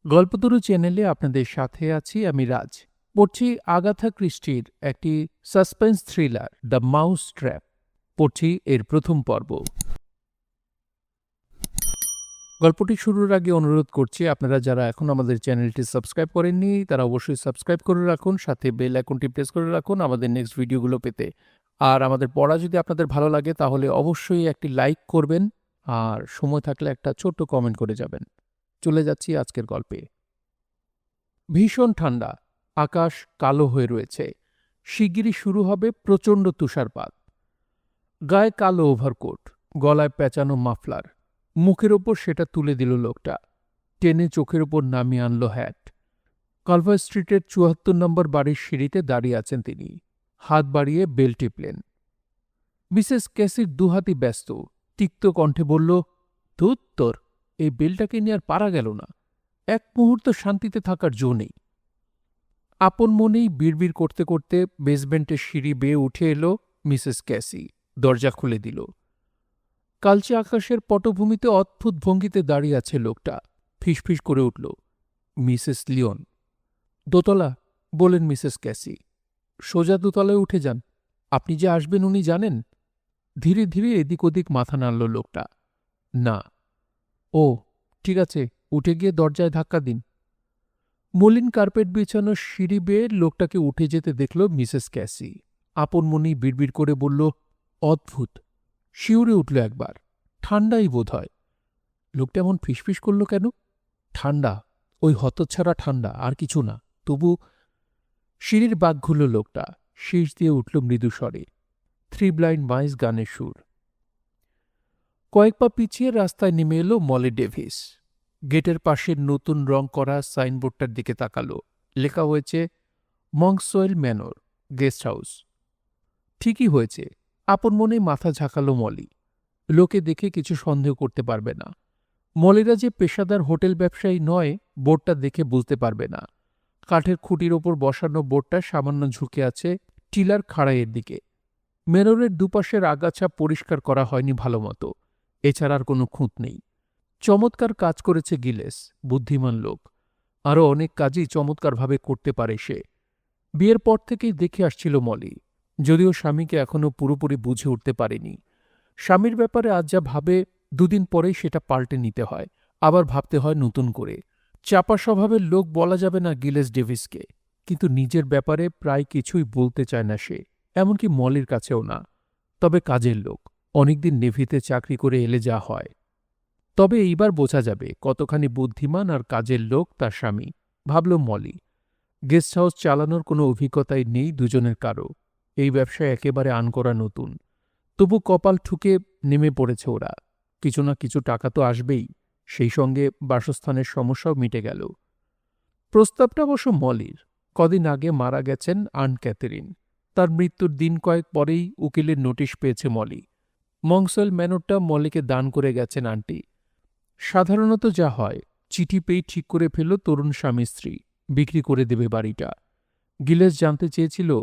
গল্পতরু চ্যানেলে আপনাদের সাথে আছি আমি রাজ। পড়ছি আগাথা ক্রিস্টির একটি suspense thriller The mouse trap. পড়ছি এর প্রথম পর্ব। গল্পটি শুরুর আগে অনুরোধ করছি, আপনারা যারা এখন আমাদের চ্যানেলটি সাবস্ক্রাইব করেননি তারা অবশ্যই সাবস্ক্রাইব করে রাখুন, সাথে বেল আইকনটি প্রেস করে রাখুন আমাদের নেক্সট ভিডিওগুলো পেতে। আর আমাদের পড়া যদি আপনাদের ভালো লাগে তাহলে অবশ্যই একটি লাইক করবেন, আর সময় থাকলে একটা ছোট্ট কমেন্ট করে যাবেন। চলে যাচ্ছি আজকের গল্পে। ভীষণ ঠান্ডা, আকাশ কালো হয়ে রয়েছে। শিগগিরই শুরু হবে প্রচণ্ড তুষারপাত। গায়ে কালো ওভারকোট, গলায় পেঁচানো মাফলার, মুখের ওপর সেটা তুলে দিল লোকটা। টেনে চোখের ওপর নামিয়ে আনল হ্যাট। কালভার স্ট্রিটের ৭৪ নম্বর বাড়ির সিঁড়িতে দাঁড়িয়ে আছেন তিনি। হাত বাড়িয়ে বেল টিপলেন। মিসেস ক্যাসির দুহাতই ব্যস্ত। তিক্ত কণ্ঠে বলল, ধুত তোর, এই বেলটাকে নিয়ে আর পারা গেল না। এক মুহূর্ত শান্তিতে থাকার জো নেই। আপন মনেই বিড়বিড় করতে করতে বেসমেন্টের সিঁড়ি বেয়ে উঠে এলো মিসেস ক্যাসি। দরজা খুলে দিল। কালচে আকাশের পটভূমিতে অদ্ভুত ভঙ্গিতে দাঁড়িয়ে আছে লোকটা। ফিসফিস করে উঠল, মিসেস লিওন। দোতলা, বলেন মিসেস ক্যাসি। সোজা দোতলায় উঠে যান। আপনি যে আসবেন উনি জানেন? ধীরে ধীরে এদিক ওদিক মাথা নাড়ল লোকটা। না। ও ঠিক আছে, উঠে গিয়ে দরজায় ধাক্কা দিন। মলিন কার্পেট বিছানো সিঁড়ি বেয়ে লোকটাকে উঠে যেতে দেখল মিসেস ক্যাসি। আপন মনেই বিড়বিড় করে বলল, অদ্ভুত। শিউরে উঠল একবার। ঠান্ডাই বোধ হয়। লোকটা এমন ফিসফিস করল কেন? ঠান্ডা, ওই হতচ্ছাড়া ঠান্ডা, আর কিছু না। তবু সিঁড়ির বাঘ ঘুরল লোকটা। শীষ দিয়ে উঠল মৃদু স্বরে। থ্রি ব্লাইন্ড মাইস গানের সুর। কয়েক পা পিছিয়ে রাস্তায় নেমে এলো মলি ডেভিস। গেটের পাশের নতুন রং করা সাইনবোর্ডটার দিকে তাকালো। লেখা হয়েছে মংসওয়েল ম্যানর, গেস্ট হাউস। ঠিকই হয়েছে। আপন মনেই মাথা ঝাঁকালো মলি। লোকে দেখে কিছু সন্দেহ করতে পারবে না। মলিরা যে পেশাদার হোটেল ব্যবসায়ী নয়, বোর্ডটা দেখে বুঝতে পারবে না। কাঠের খুঁটির ওপর বসানো বোর্ডটা সামান্য ঝুঁকে আছে টিলার খাড়াইয়ের দিকে। মেনরের দুপাশের আগাছা পরিষ্কার করা হয়নি ভালোমতো। এছাড়া আর কোনো খুঁত নেই। চমৎকার কাজ করেছে গিলেস, বুদ্ধিমান লোক। আরও অনেক কাজই চমৎকারভাবে করতে পারে সে। বিয়ের পর থেকেই দেখে আসছিল মলি, যদিও স্বামীকে এখনও পুরোপুরি বুঝে উঠতে পারেনি। স্বামীর ব্যাপারে আজ যা ভাবে, দুদিন পরেই সেটা পাল্টে নিতে হয়, আবার ভাবতে হয় নতুন করে। চাপা স্বভাবের লোক বলা যাবে না গিলেস ডেভিসকে, কিন্তু নিজের ব্যাপারে প্রায় কিছুই বলতে চায় না সে, এমনকি মলির কাছেও না। তবে কাজের লোক, অনেকদিন নেভিতে চাকরি করে এলে যা হয়। তবে এইবার বোঝা যাবে কতখানি বুদ্ধিমান আর কাজের লোক তার স্বামী, ভাবল মলি। গেস্ট হাউস চালানোর কোনো অভিজ্ঞতাই নেই দুজনের কারো। এই ব্যবসায় একেবারে আনকরা নতুন। তবু কপাল ঠুকে নেমে পড়েছে ওরা। কিছু না কিছু টাকা তো আসবেই, সেই সঙ্গে বাসস্থানের সমস্যাও মিটে গেল। প্রস্তাবটা অবশ্য মলির। কদিন আগে মারা গেছেন আন্ট ক্যাথেরিন। তার মৃত্যুর দিন কয়েক পরেই উকিলের নোটিশ পেয়েছে মলি। মংসওয়েল ম্যানরটা মলিকে দান করে গেছেন আন্টি। সাধারণত যা হয়, চিঠি পেয়ে ঠিক করে ফেলল তরুণ স্বামী স্ত্রী, বিক্রি করে দেবে বাড়িটা। গিলেস জানতে চেয়েছিল,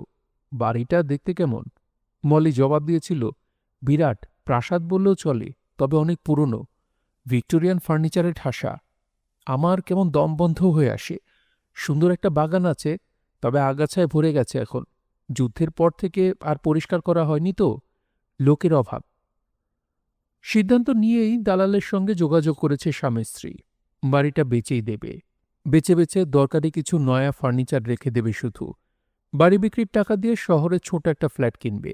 বাড়িটা দেখতে কেমন? মলি জবাব দিয়েছিল, বিরাট, প্রাসাদ বললেও চলে, তবে অনেক পুরনো, ভিক্টোরিয়ান ফার্নিচারে ঠাসা। আমার কেমন দম বন্ধ হয়ে আসে। সুন্দর একটা বাগান আছে, তবে আগাছায় ভরে গেছে এখন। যুদ্ধের পর থেকে আর পরিষ্কার করা হয়নি তো, লোকের অভাব। সিদ্ধান্ত নিয়েই দালালের সঙ্গে যোগাযোগ করেছে স্বামী স্ত্রী। বাড়িটা বেচেই দেবে। বেচে বেচে দরকারি কিছু নয়া ফার্নিচার রেখে দেবে শুধু। বাড়ি বিক্রির টাকা দিয়ে শহরে ছোট একটা ফ্ল্যাট কিনবে।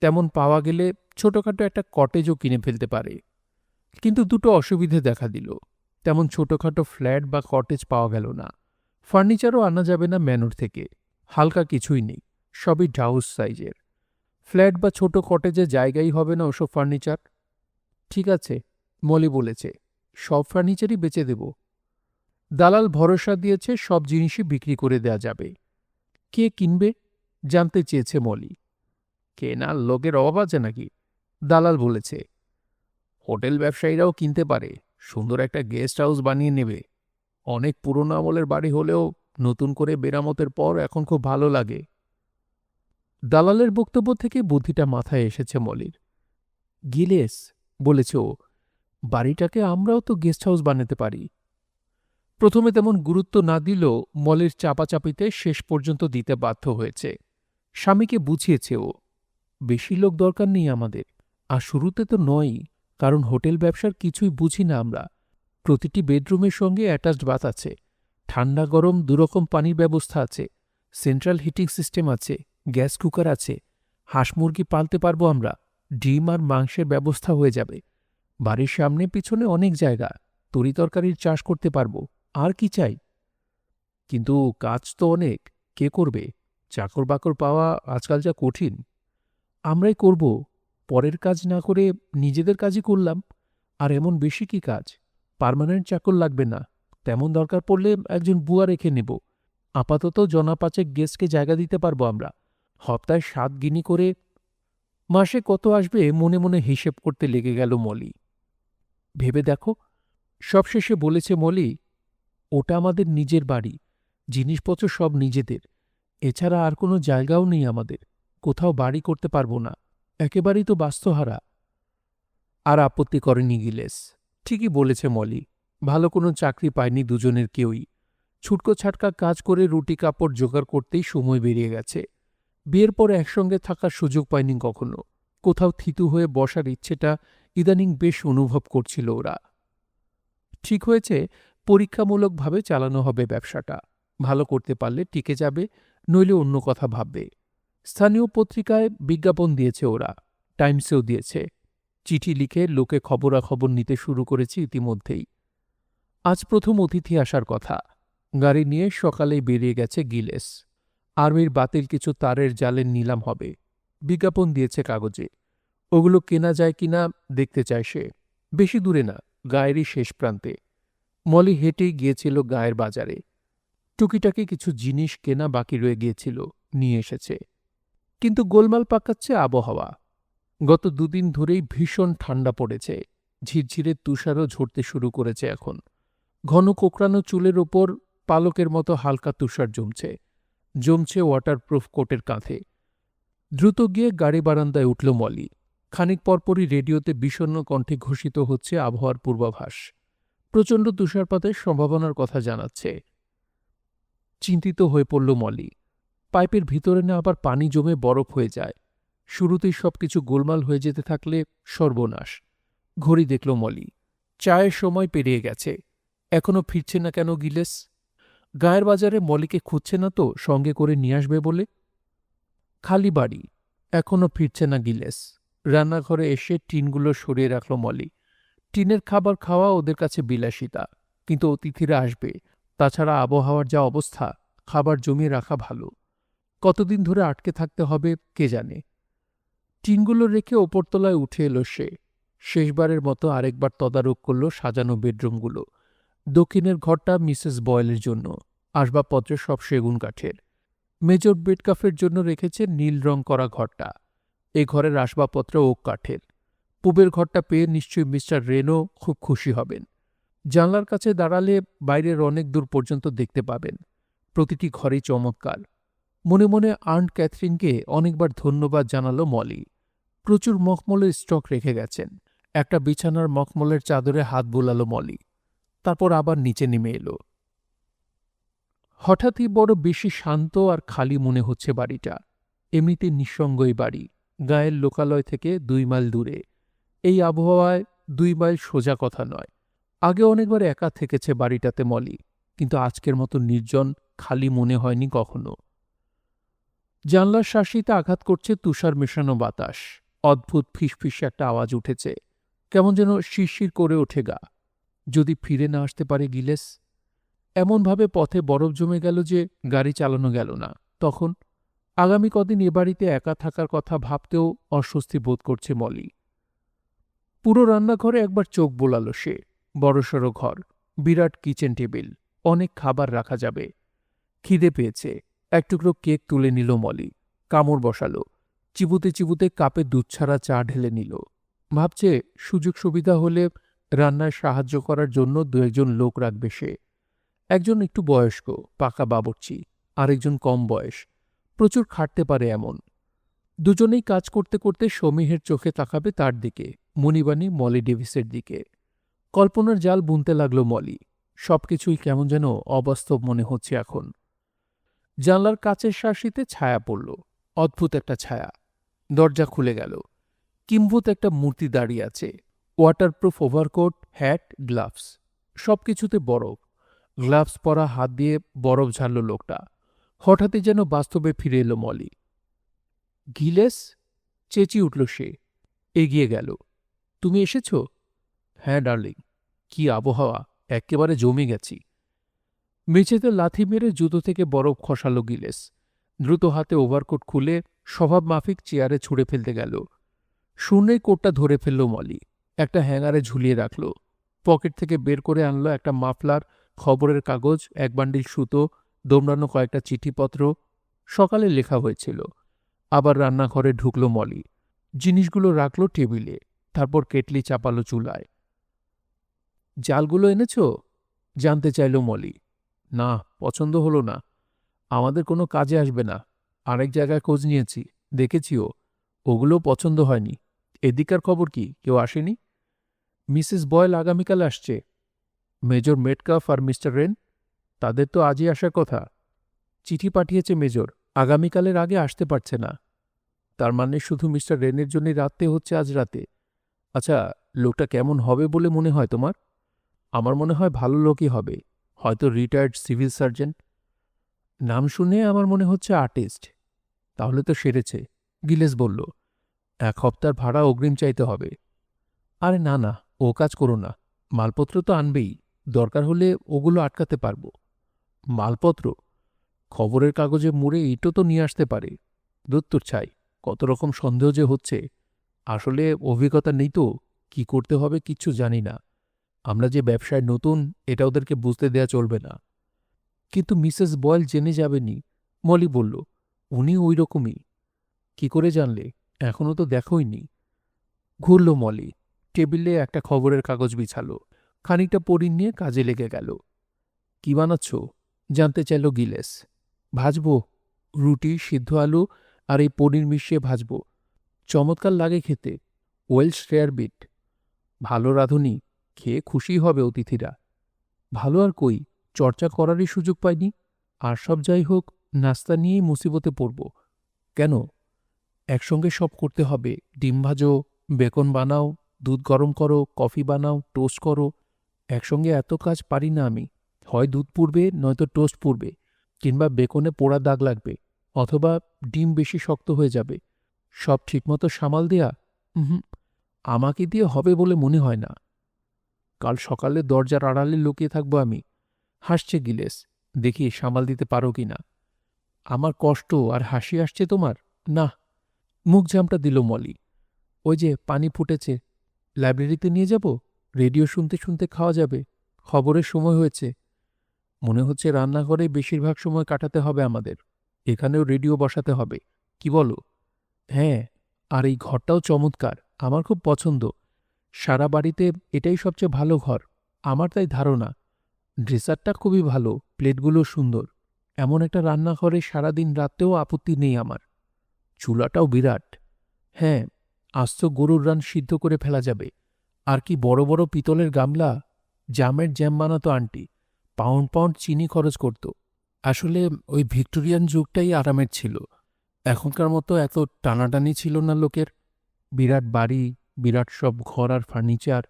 তেমন পাওয়া গেলে ছোটখাটো একটা কটেজও কিনে ফেলতে পারে। কিন্তু দুটো অসুবিধে দেখা দিল। তেমন ছোটখাটো ফ্ল্যাট বা কটেজ পাওয়া গেল না। ফার্নিচারও আনা যাবে না ম্যানর থেকে। হালকা কিছুই নেই, সবই ডাউস সাইজের। ফ্ল্যাট বা ছোট কটেজে জায়গাই হবে না ওসব ফার্নিচার। ঠিক আছে, মলি বলেছে, সব ফার্নিচারই বেচে দেব। দালাল ভরসা দিয়েছে সব জিনিসই বিক্রি করে দেয়া যাবে। কে কিনবে জানতে চেয়েছে মলি। কেনার লোকের অভাব আছে নাকি? দালাল বলেছে, হোটেল ব্যবসায়ীরাও কিনতে পারে। সুন্দর একটা গেস্ট হাউস বানিয়ে নেবে। অনেক পুরনো আমলের বাড়ি হলেও নতুন করে মেরামতের পর এখন খুব ভালো লাগে। দালালের বক্তব্য থেকে বুদ্ধিটা মাথায় এসেছে মলির। গিলেস, বলেছে ও, বাড়িটাকে আমরাও তো গেস্ট হাউস বানাতে পারি। প্রথমে তেমন গুরুত্ব না দিলেও মলির চাপাচাপিতে শেষ পর্যন্ত দিতে বাধ্য হয়েছে। স্বামীকে বুঝিয়েছে ও, বেশি লোক দরকার নেই আমাদের। আর শুরুতে তো নয়ই, কারণ হোটেল ব্যবসার কিছুই বুঝি না আমরা। প্রতিটি বেডরুমের সঙ্গে অ্যাটাচড বাথ আছে, ঠান্ডা গরম দুরকম পানির ব্যবস্থা আছে, সেন্ট্রাল হিটিং সিস্টেম আছে, গ্যাস কুকার আছে, হাঁস মুরগি পালতে পারবো আমরা, ডিম আর মাংসের ব্যবস্থা হয়ে যাবে। বাড়ির সামনে পিছনে অনেক জায়গা, তরিতরকারির চাষ করতে পারবো। আর কি চাই? কিন্তু কাজ তো অনেক, কে করবে? চাকর বাকর পাওয়া আজকাল যা কঠিন। আমরাই করব, পরের কাজ না করে নিজেদের কাজই করলাম। আর এমন বেশি কি কাজ? পার্মানেন্ট চাকর লাগবে না, তেমন দরকার পড়লে একজন বুয়া রেখে নেব। আপাতত জনা পাঁচেক গেস্টকে জায়গা দিতে পারবো আমরা। সপ্তাহে 7 গিনি করে মাসে কত আসবে মনে মনে হিসেব করতে লেগে গেল মলি। ভেবে দেখো, সবশেষে বলেছে মলি, ওটা আমাদের নিজের বাড়ি, জিনিসপত্র সব নিজেদের। এছাড়া আর কোনো জায়গাও নেই আমাদের, কোথাও বাড়ি করতে পারবো না, একেবারেই তো বাস্তুহারা। আর আপত্তি করেনি গিলেস। ঠিকই বলেছে মলি, ভালো কোনো চাকরি পায়নি দুজনের কেউই। ছুটকো ছাটকা কাজ করে রুটি কাপড় জোগাড় করতেই সময় বেরিয়ে গেছে। বিয়ের পর একসঙ্গে থাকার সুযোগ পায়নি কখনো। কোথাও থিতু হয়ে বসার ইচ্ছেটা ইদানিং বেশ অনুভব করছিল ওরা। ঠিক হয়েছে, পরীক্ষামূলকভাবে চালানো হবে ব্যবসাটা। ভালো করতে পারলে টিকে যাবে, নইলে অন্য কথা ভাববে। স্থানীয় পত্রিকায় বিজ্ঞাপন দিয়েছে ওরা, টাইমসেও দিয়েছে। চিঠি লিখে লোকে খবরাখবর নিতে শুরু করেছে ইতিমধ্যেই। আজ প্রথম অতিথি আসার কথা। গাড়ি নিয়ে সকালেই বেরিয়ে গেছে গিলেস। আর্মির বাতিল কিছু তারের জালের নিলাম হবে, বিজ্ঞাপন দিয়েছে কাগজে। ওগুলো কেনা যায় কিনা দেখতে চায় সে। বেশি দূরে না, গায়েরই শেষ প্রান্তে। মলি হেঁটেই গিয়েছিল গায়ের বাজারে। টুকিটাকি কিছু জিনিস কেনা বাকি রয়ে গিয়েছিল, নিয়ে এসেছে। কিন্তু গোলমাল পাকাচ্ছে আবহাওয়া। গত 2 দিন ধরেই ভীষণ ঠান্ডা পড়েছে। ঝিরঝিরে তুষারও ঝরতে শুরু করেছে এখন। ঘন কোঁকড়ানো চুলের ওপর পালকের মতো হালকা তুষার জমছে ওয়াটারপ্রুফ কোটের কাঁধে। দ্রুত গিয়ে গাড়ি বারান্দায় উঠল মলি। খানিক পরপরই রেডিওতে বিষণ্ণ কণ্ঠে ঘোষিত হচ্ছে আবহাওয়ার পূর্বাভাস। প্রচণ্ড তুষারপাতের সম্ভাবনার কথা জানাচ্ছে। চিন্তিত হয়ে পড়ল মলি। পাইপের ভিতরে না আবার পানি জমে বরফ হয়ে যায়। শুরুতেই সবকিছু গোলমাল হয়ে যেতে থাকলে সর্বনাশ। ঘড়ি দেখল মলি, চায়ের সময় পেরিয়ে গেছে। এখনো ফিরছে না কেন গিলেস? গায়ের বাজারে মলিকে খুঁজছে না তো সঙ্গে করে নিয়ে আসবে বলে? খালি বাড়ি, এখনো ফিরছে না গিলেস। রান্নাঘরে এসে টিনগুলো সরিয়ে রাখল মলি। টিনের খাবার খাওয়া ওদের কাছে বিলাসিতা, কিন্তু অতিথিরা আসবে। তাছাড়া আবহাওয়ার যা অবস্থা, খাবার জমিয়ে রাখা ভালো। কতদিন ধরে আটকে থাকতে হবে কে জানে। টিনগুলো রেখে ওপরতলায় উঠে এলো সে। শেষবারের মতো আরেকবার তদারক করল সাজানো বেডরুমগুলো। দক্ষিণের ঘরটা মিসেস বয়েলের জন্য, আসবাবপত্র সব সেগুন কাঠের। মেজর বেডকাফের জন্য রেখেছে নীল রং করা ঘরটা। এ ঘরের আসবাবপত্র ওক কাঠের। পূবের ঘরটা পেয়ে নিশ্চয়ই মিস্টার রেনো খুব খুশি হবেন। জানলার কাছে দাঁড়ালে বাইরের অনেক দূর পর্যন্ত দেখতে পাবেন। প্রতিটি ঘরেই চমৎকার। মনে মনে আন্ট ক্যাথরিনকে অনেকবার ধন্যবাদ জানালো মলি। প্রচুর মখমলের স্টক রেখে গেছেন। একটা বিছানার মখমলের চাদরে হাত বুলালো মলি। তারপর আবার নিচে নেমে এলো। হঠাৎই বড় বেশি শান্ত আর খালি মনে হচ্ছে বাড়িটা। এমনিতে নিঃসঙ্গ এই বাড়ি, গায়ের লোকালয় থেকে 2 মাইল দূরে। এই আবহাওয়ায় 2 মাইল সোজা কথা নয়। আগে অনেকবার একা থেকেছে বাড়িটাতে মলি, কিন্তু আজকের মতো নির্জন খালি মনে হয়নি কখনো। জানলার শাসিতে আঘাত করছে তুষার মেশানো বাতাস। অদ্ভুত ফিসফিসে একটা আওয়াজ উঠেছে। কেমন যেন শিরশির করে ওঠে গা। যদি ফিরে না আসতে পারে গিলেস? এমনভাবে পথে বরফ জমে গেল যে গাড়ি চালানো গেল না। তখন আগামী কদিন এ বাড়িতে একা থাকার কথা ভাবতেও অস্বস্তি বোধ করছে মলি। পুরো রান্নাঘরে একবার চোখ বোলালো সে। বড়সড় ঘর, বিরাট কিচেন টেবিল, অনেক খাবার রাখা যাবে। খিদে পেয়েছে। এক টুকরো কেক তুলে নিল মলি, কামড় বসালো। চিবুতে চিবুতে কাপে দুধ ছাড়া চা ঢেলে নিল। ভাবছে সুযোগ সুবিধা হলে রান্নায় সাহায্য করার জন্য 2-1 লোক রাখবে সে। একজন একটু বয়স্ক, পাকা বাবুর্চি, আরেকজন কম বয়স, প্রচুর খাটতে পারে এমন। দুজনেই কাজ করতে করতে সমীহের চোখে তাকাবে তার দিকে, মণিবাণী মলি ডেভিসের দিকে। কল্পনার জাল বুনতে লাগল মলি। সবকিছুই কেমন যেন অবাস্তব মনে হচ্ছে এখন। জানলার কাচের শাঁসিতে ছায়া পড়ল, অদ্ভুত একটা ছায়া। দরজা খুলে গেল। কিম্ভূত একটা মূর্তি দাঁড়িয়ে আছে, ওয়াটারপ্রুফ ওভারকোট, হ্যাট, গ্লাভস, সবকিছুতে বরফ। গ্লাভস পরা হাত দিয়ে বরফ ঝাড়ল লোকটা। হঠাৎই যেন বাস্তবে ফিরে এলো মলি। গিলেস, চেঁচিয়ে উঠল সে। এগিয়ে গেল। তুমি এসেছ? হ্যাঁ ডার্লিং। কি আবহাওয়া, একেবারে জমে গেছি। মেঝেতে লাথি মেরে জুতো থেকে বরফ খসালো গিলেস। দ্রুত হাতে ওভারকোট খুলে স্বভাব মাফিক চেয়ারে ছুঁড়ে ফেলতে গেল। শূন্যেই কোটটা ধরে ফেলল মলি। একটা হ্যাঙ্গারে ঝুলিয়ে রাখল। পকেট থেকে বের করে আনলো একটা মাফলার, খবরের কাগজ, এক বান্ডিল সুতো, দোমড়ানো কয়েকটা চিঠিপত্র। সকালে লেখা হয়েছিল। আবার রান্নাঘরে ঢুকল মলি। জিনিসগুলো রাখল টেবিলে, তারপর কেটলি চাপালো চুলায়। জালগুলো এনেছ? জানতে চাইল মলি। না, পছন্দ হলো না। আমাদের কোনো কাজে আসবে না। আরেক জায়গায় খোঁজ নিয়েছি, দেখেছিও, ওগুলো পছন্দ হয়নি। এদিকার খবর কি, কেউ আসেনি? মিসেস বয়েল আগামীকাল আসছে। মেজর মেটকাফ আর মিস্টার রেন? তাদের তো আজই আসার কথা। চিঠি পাঠিয়েছে মেজর, আগামীকালের আগে আসতে পারছে না। তার মানে শুধু মিস্টার রেনের জন্যই রাতে হচ্ছে আজ রাতে। আচ্ছা, লোকটা কেমন হবে বলে মনে হয় তোমার? আমার মনে হয় ভালো লোকই হবে, হয়তো রিটায়ার্ড সিভিল সার্জন। নাম শুনে আমার মনে হচ্ছে আর্টিস্ট। তাহলে তো সেরেছে, গিলেস বলল। 1 সপ্তাহ ভাড়া অগ্রিম চাইতে হবে। আরে না না, ও কাজ করো না। মালপত্র তো আনবেই, দরকার হলে ওগুলো আটকাতে পারব। মালপত্র? খবরের কাগজে মুড়ে ইটও তো নিয়ে আসতে পারে। দত্তুর ছাই, কত রকম সন্দেহ যে হচ্ছে। আসলে অভিজ্ঞতা নেই তো, কি করতে হবে কিচ্ছু জানি না। আমরা যে ব্যবসায় নতুন, এটা ওদেরকে বুঝতে দেয়া চলবে না। কিন্তু মিসেস বয়েল জেনে যাবেনি, মলি বলল। উনি ওই রকমই। কি করে জানলে? এখনো তো দেখোইনি। ঘুরল মলি। টেবিলে একটা খবরের কাগজ বিছালো। খানিকটা পড়ি নিয়ে কাজে লেগে গেল। কি বানাচ্ছ? জানতে চাইল গিলেস। ভাজব, রুটি, সিদ্ধ আলু আর এই পনির মিশিয়ে ভাজব। চমৎকার লাগে খেতে, ওয়েলস রেয়ারবিট। ভালো রাঁধুনি, খেয়ে খুশি হবে অতিথিরা। ভালো আর কই, চর্চা করারই সুযোগ পাইনি। আর সব যাই হোক, নাস্তা নিয়েই মুসিবতে পড়ব। কেন? একসঙ্গে সব করতে হবে। ডিম ভাজো, বেকন বানাও, দুধ গরম করো, কফি বানাও, টোস্ট করো। একসঙ্গে এত কাজ পারি না আমি। হয় দুধ পুড়বে, নয়তো টোস্ট পুড়বে, কিংবা বেকনে পোড়া দাগ লাগবে, অথবা ডিম বেশি শক্ত হয়ে যাবে। সব ঠিকমতো সামাল দেয়া? হুম, আমাকে দিয়ে হবে বলে মনে হয় না। কাল সকালে দরজার আড়ালে লুকিয়ে থাকবো আমি। হাসছে গিলেস। দেখি সামাল দিতে পারো কি না। আমার কষ্ট আর হাসি আসছে তোমার? না। মুখ ঝামটা দিল মলি। ওই যে পানি ফুটেছে, লাইব্রেরিতে নিয়ে যাব, রেডিও শুনতে শুনতে খাওয়া যাবে। খবরের সময় হয়েছে। মনে হচ্ছে রান্নাঘরে বেশিরভাগ সময় কাটাতে হবে আমাদের। এখানেও রেডিও বসাতে হবে, কি বলো? হ্যাঁ, আর এই ঘরটাও চমৎকার, আমার খুব পছন্দ। সারা বাড়িতে এটাই সবচেয়ে ভালো ঘর, আমার তাই ধারণা। ড্রেসারটা খুবই ভালো, প্লেটগুলো সুন্দর। এমন একটা রান্নাঘরে সারাদিন রাতেও আপত্তি নেই আমার। চুলাটাও বিরাট। হ্যাঁ, আস্ত গরুর রান সিদ্ধ করে ফেলা যাবে। আর কি বড় বড় পিতলের গামলা! জামের জ্যাম বানাতো আন্টি, পাউন্ড পাউন্ড চিনি খরচ করত। আসলে ওই ভিক্টোরিয়ান যুগটাই আরামের ছিল। এখনকার মতো এত টানাটানি ছিল না লোকের। বিরাট বাড়ি, বিরাট সব ঘর আর ফার্নিচার।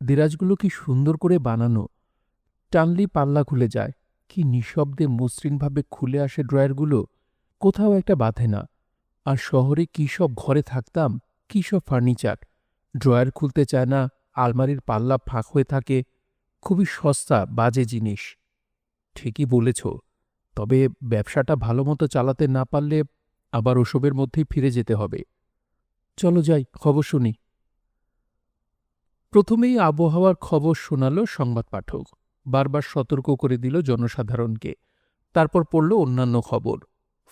দেরাজগুলো কি সুন্দর করে বানানো। টানলি পাল্লা খুলে যায়। কি নিঃশব্দে মসৃণভাবে খুলে আসে ড্রয়ারগুলো। কোথাও একটা বাধে না। আর শহরে কী সব ঘরে থাকতাম, কী সব ফার্নিচার। ড্রয়ার খুলতে চায় না, আলমারির পাল্লা ফাঁক হয়ে থাকে। খুবই সস্তা বাজে জিনিস। ঠিকই বলেছ, তবে ব্যবসাটা ভালোমতো চালাতে না পারলে আবার ওসবের মধ্যেই ফিরে যেতে হবে। চলো যাই, খবর শুনি। প্রথমেই আবহাওয়ার খবর শোনাল সংবাদ পাঠক। বারবার সতর্ক করে দিল জনসাধারণকে। তারপর পড়ল অন্যান্য খবর।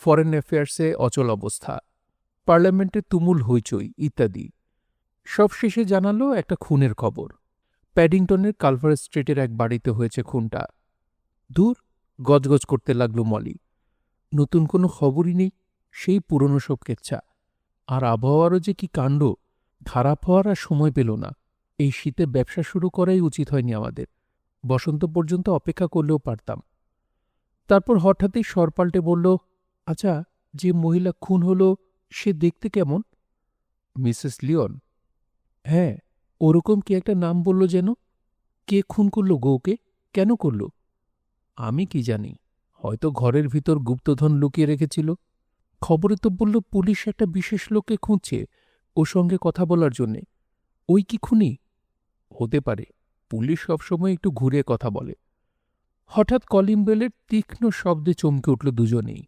ফরেন অ্যাফেয়ার্সে অচল অবস্থা, পার্লামেন্টে তুমুল হইচই ইত্যাদি। সবশেষে জানালো একটা খুনের খবর। প্যাডিংটনের কালভার স্ট্রিটের এক বাড়িতে হয়েছে খুনটা। দূর, গজগজ করতে লাগল মলি। নতুন কোনো খবরই নেই, সেই পুরনো সব কেচ্ছা। আর আবহাওয়ারও যে কি কাণ্ড, খারাপ হওয়ার আর সময় পেল না। এই শীতে ব্যবসা শুরু করাই উচিত হয়নি আমাদের। বসন্ত পর্যন্ত অপেক্ষা করলেও পারতাম। তারপর হঠাৎই স্বর পাল্টে বলল, আচ্ছা, যে মহিলা খুন হল সে দেখতে কেমন? Mrs Leon? হ্যাঁ, ওরকম কি একটা নাম বলল যেন। কে খুন করল গো ওকে? কেন করল? আমি কি জানি, হয়তো ঘরের ভিতর গুপ্তধন লুকিয়ে রেখেছিল। খবরে তো বলল পুলিশ একটা বিশেষ লোককে খুঁজছে ওর সঙ্গে কথা বলার জন্যে। ওই কি খুনি? হতে পারে, পুলিশ সবসময় একটু ঘুরে কথা বলে। হঠাৎ কলিং বেলের তীক্ষ্ণ শব্দে চমকে উঠল দুজনেই।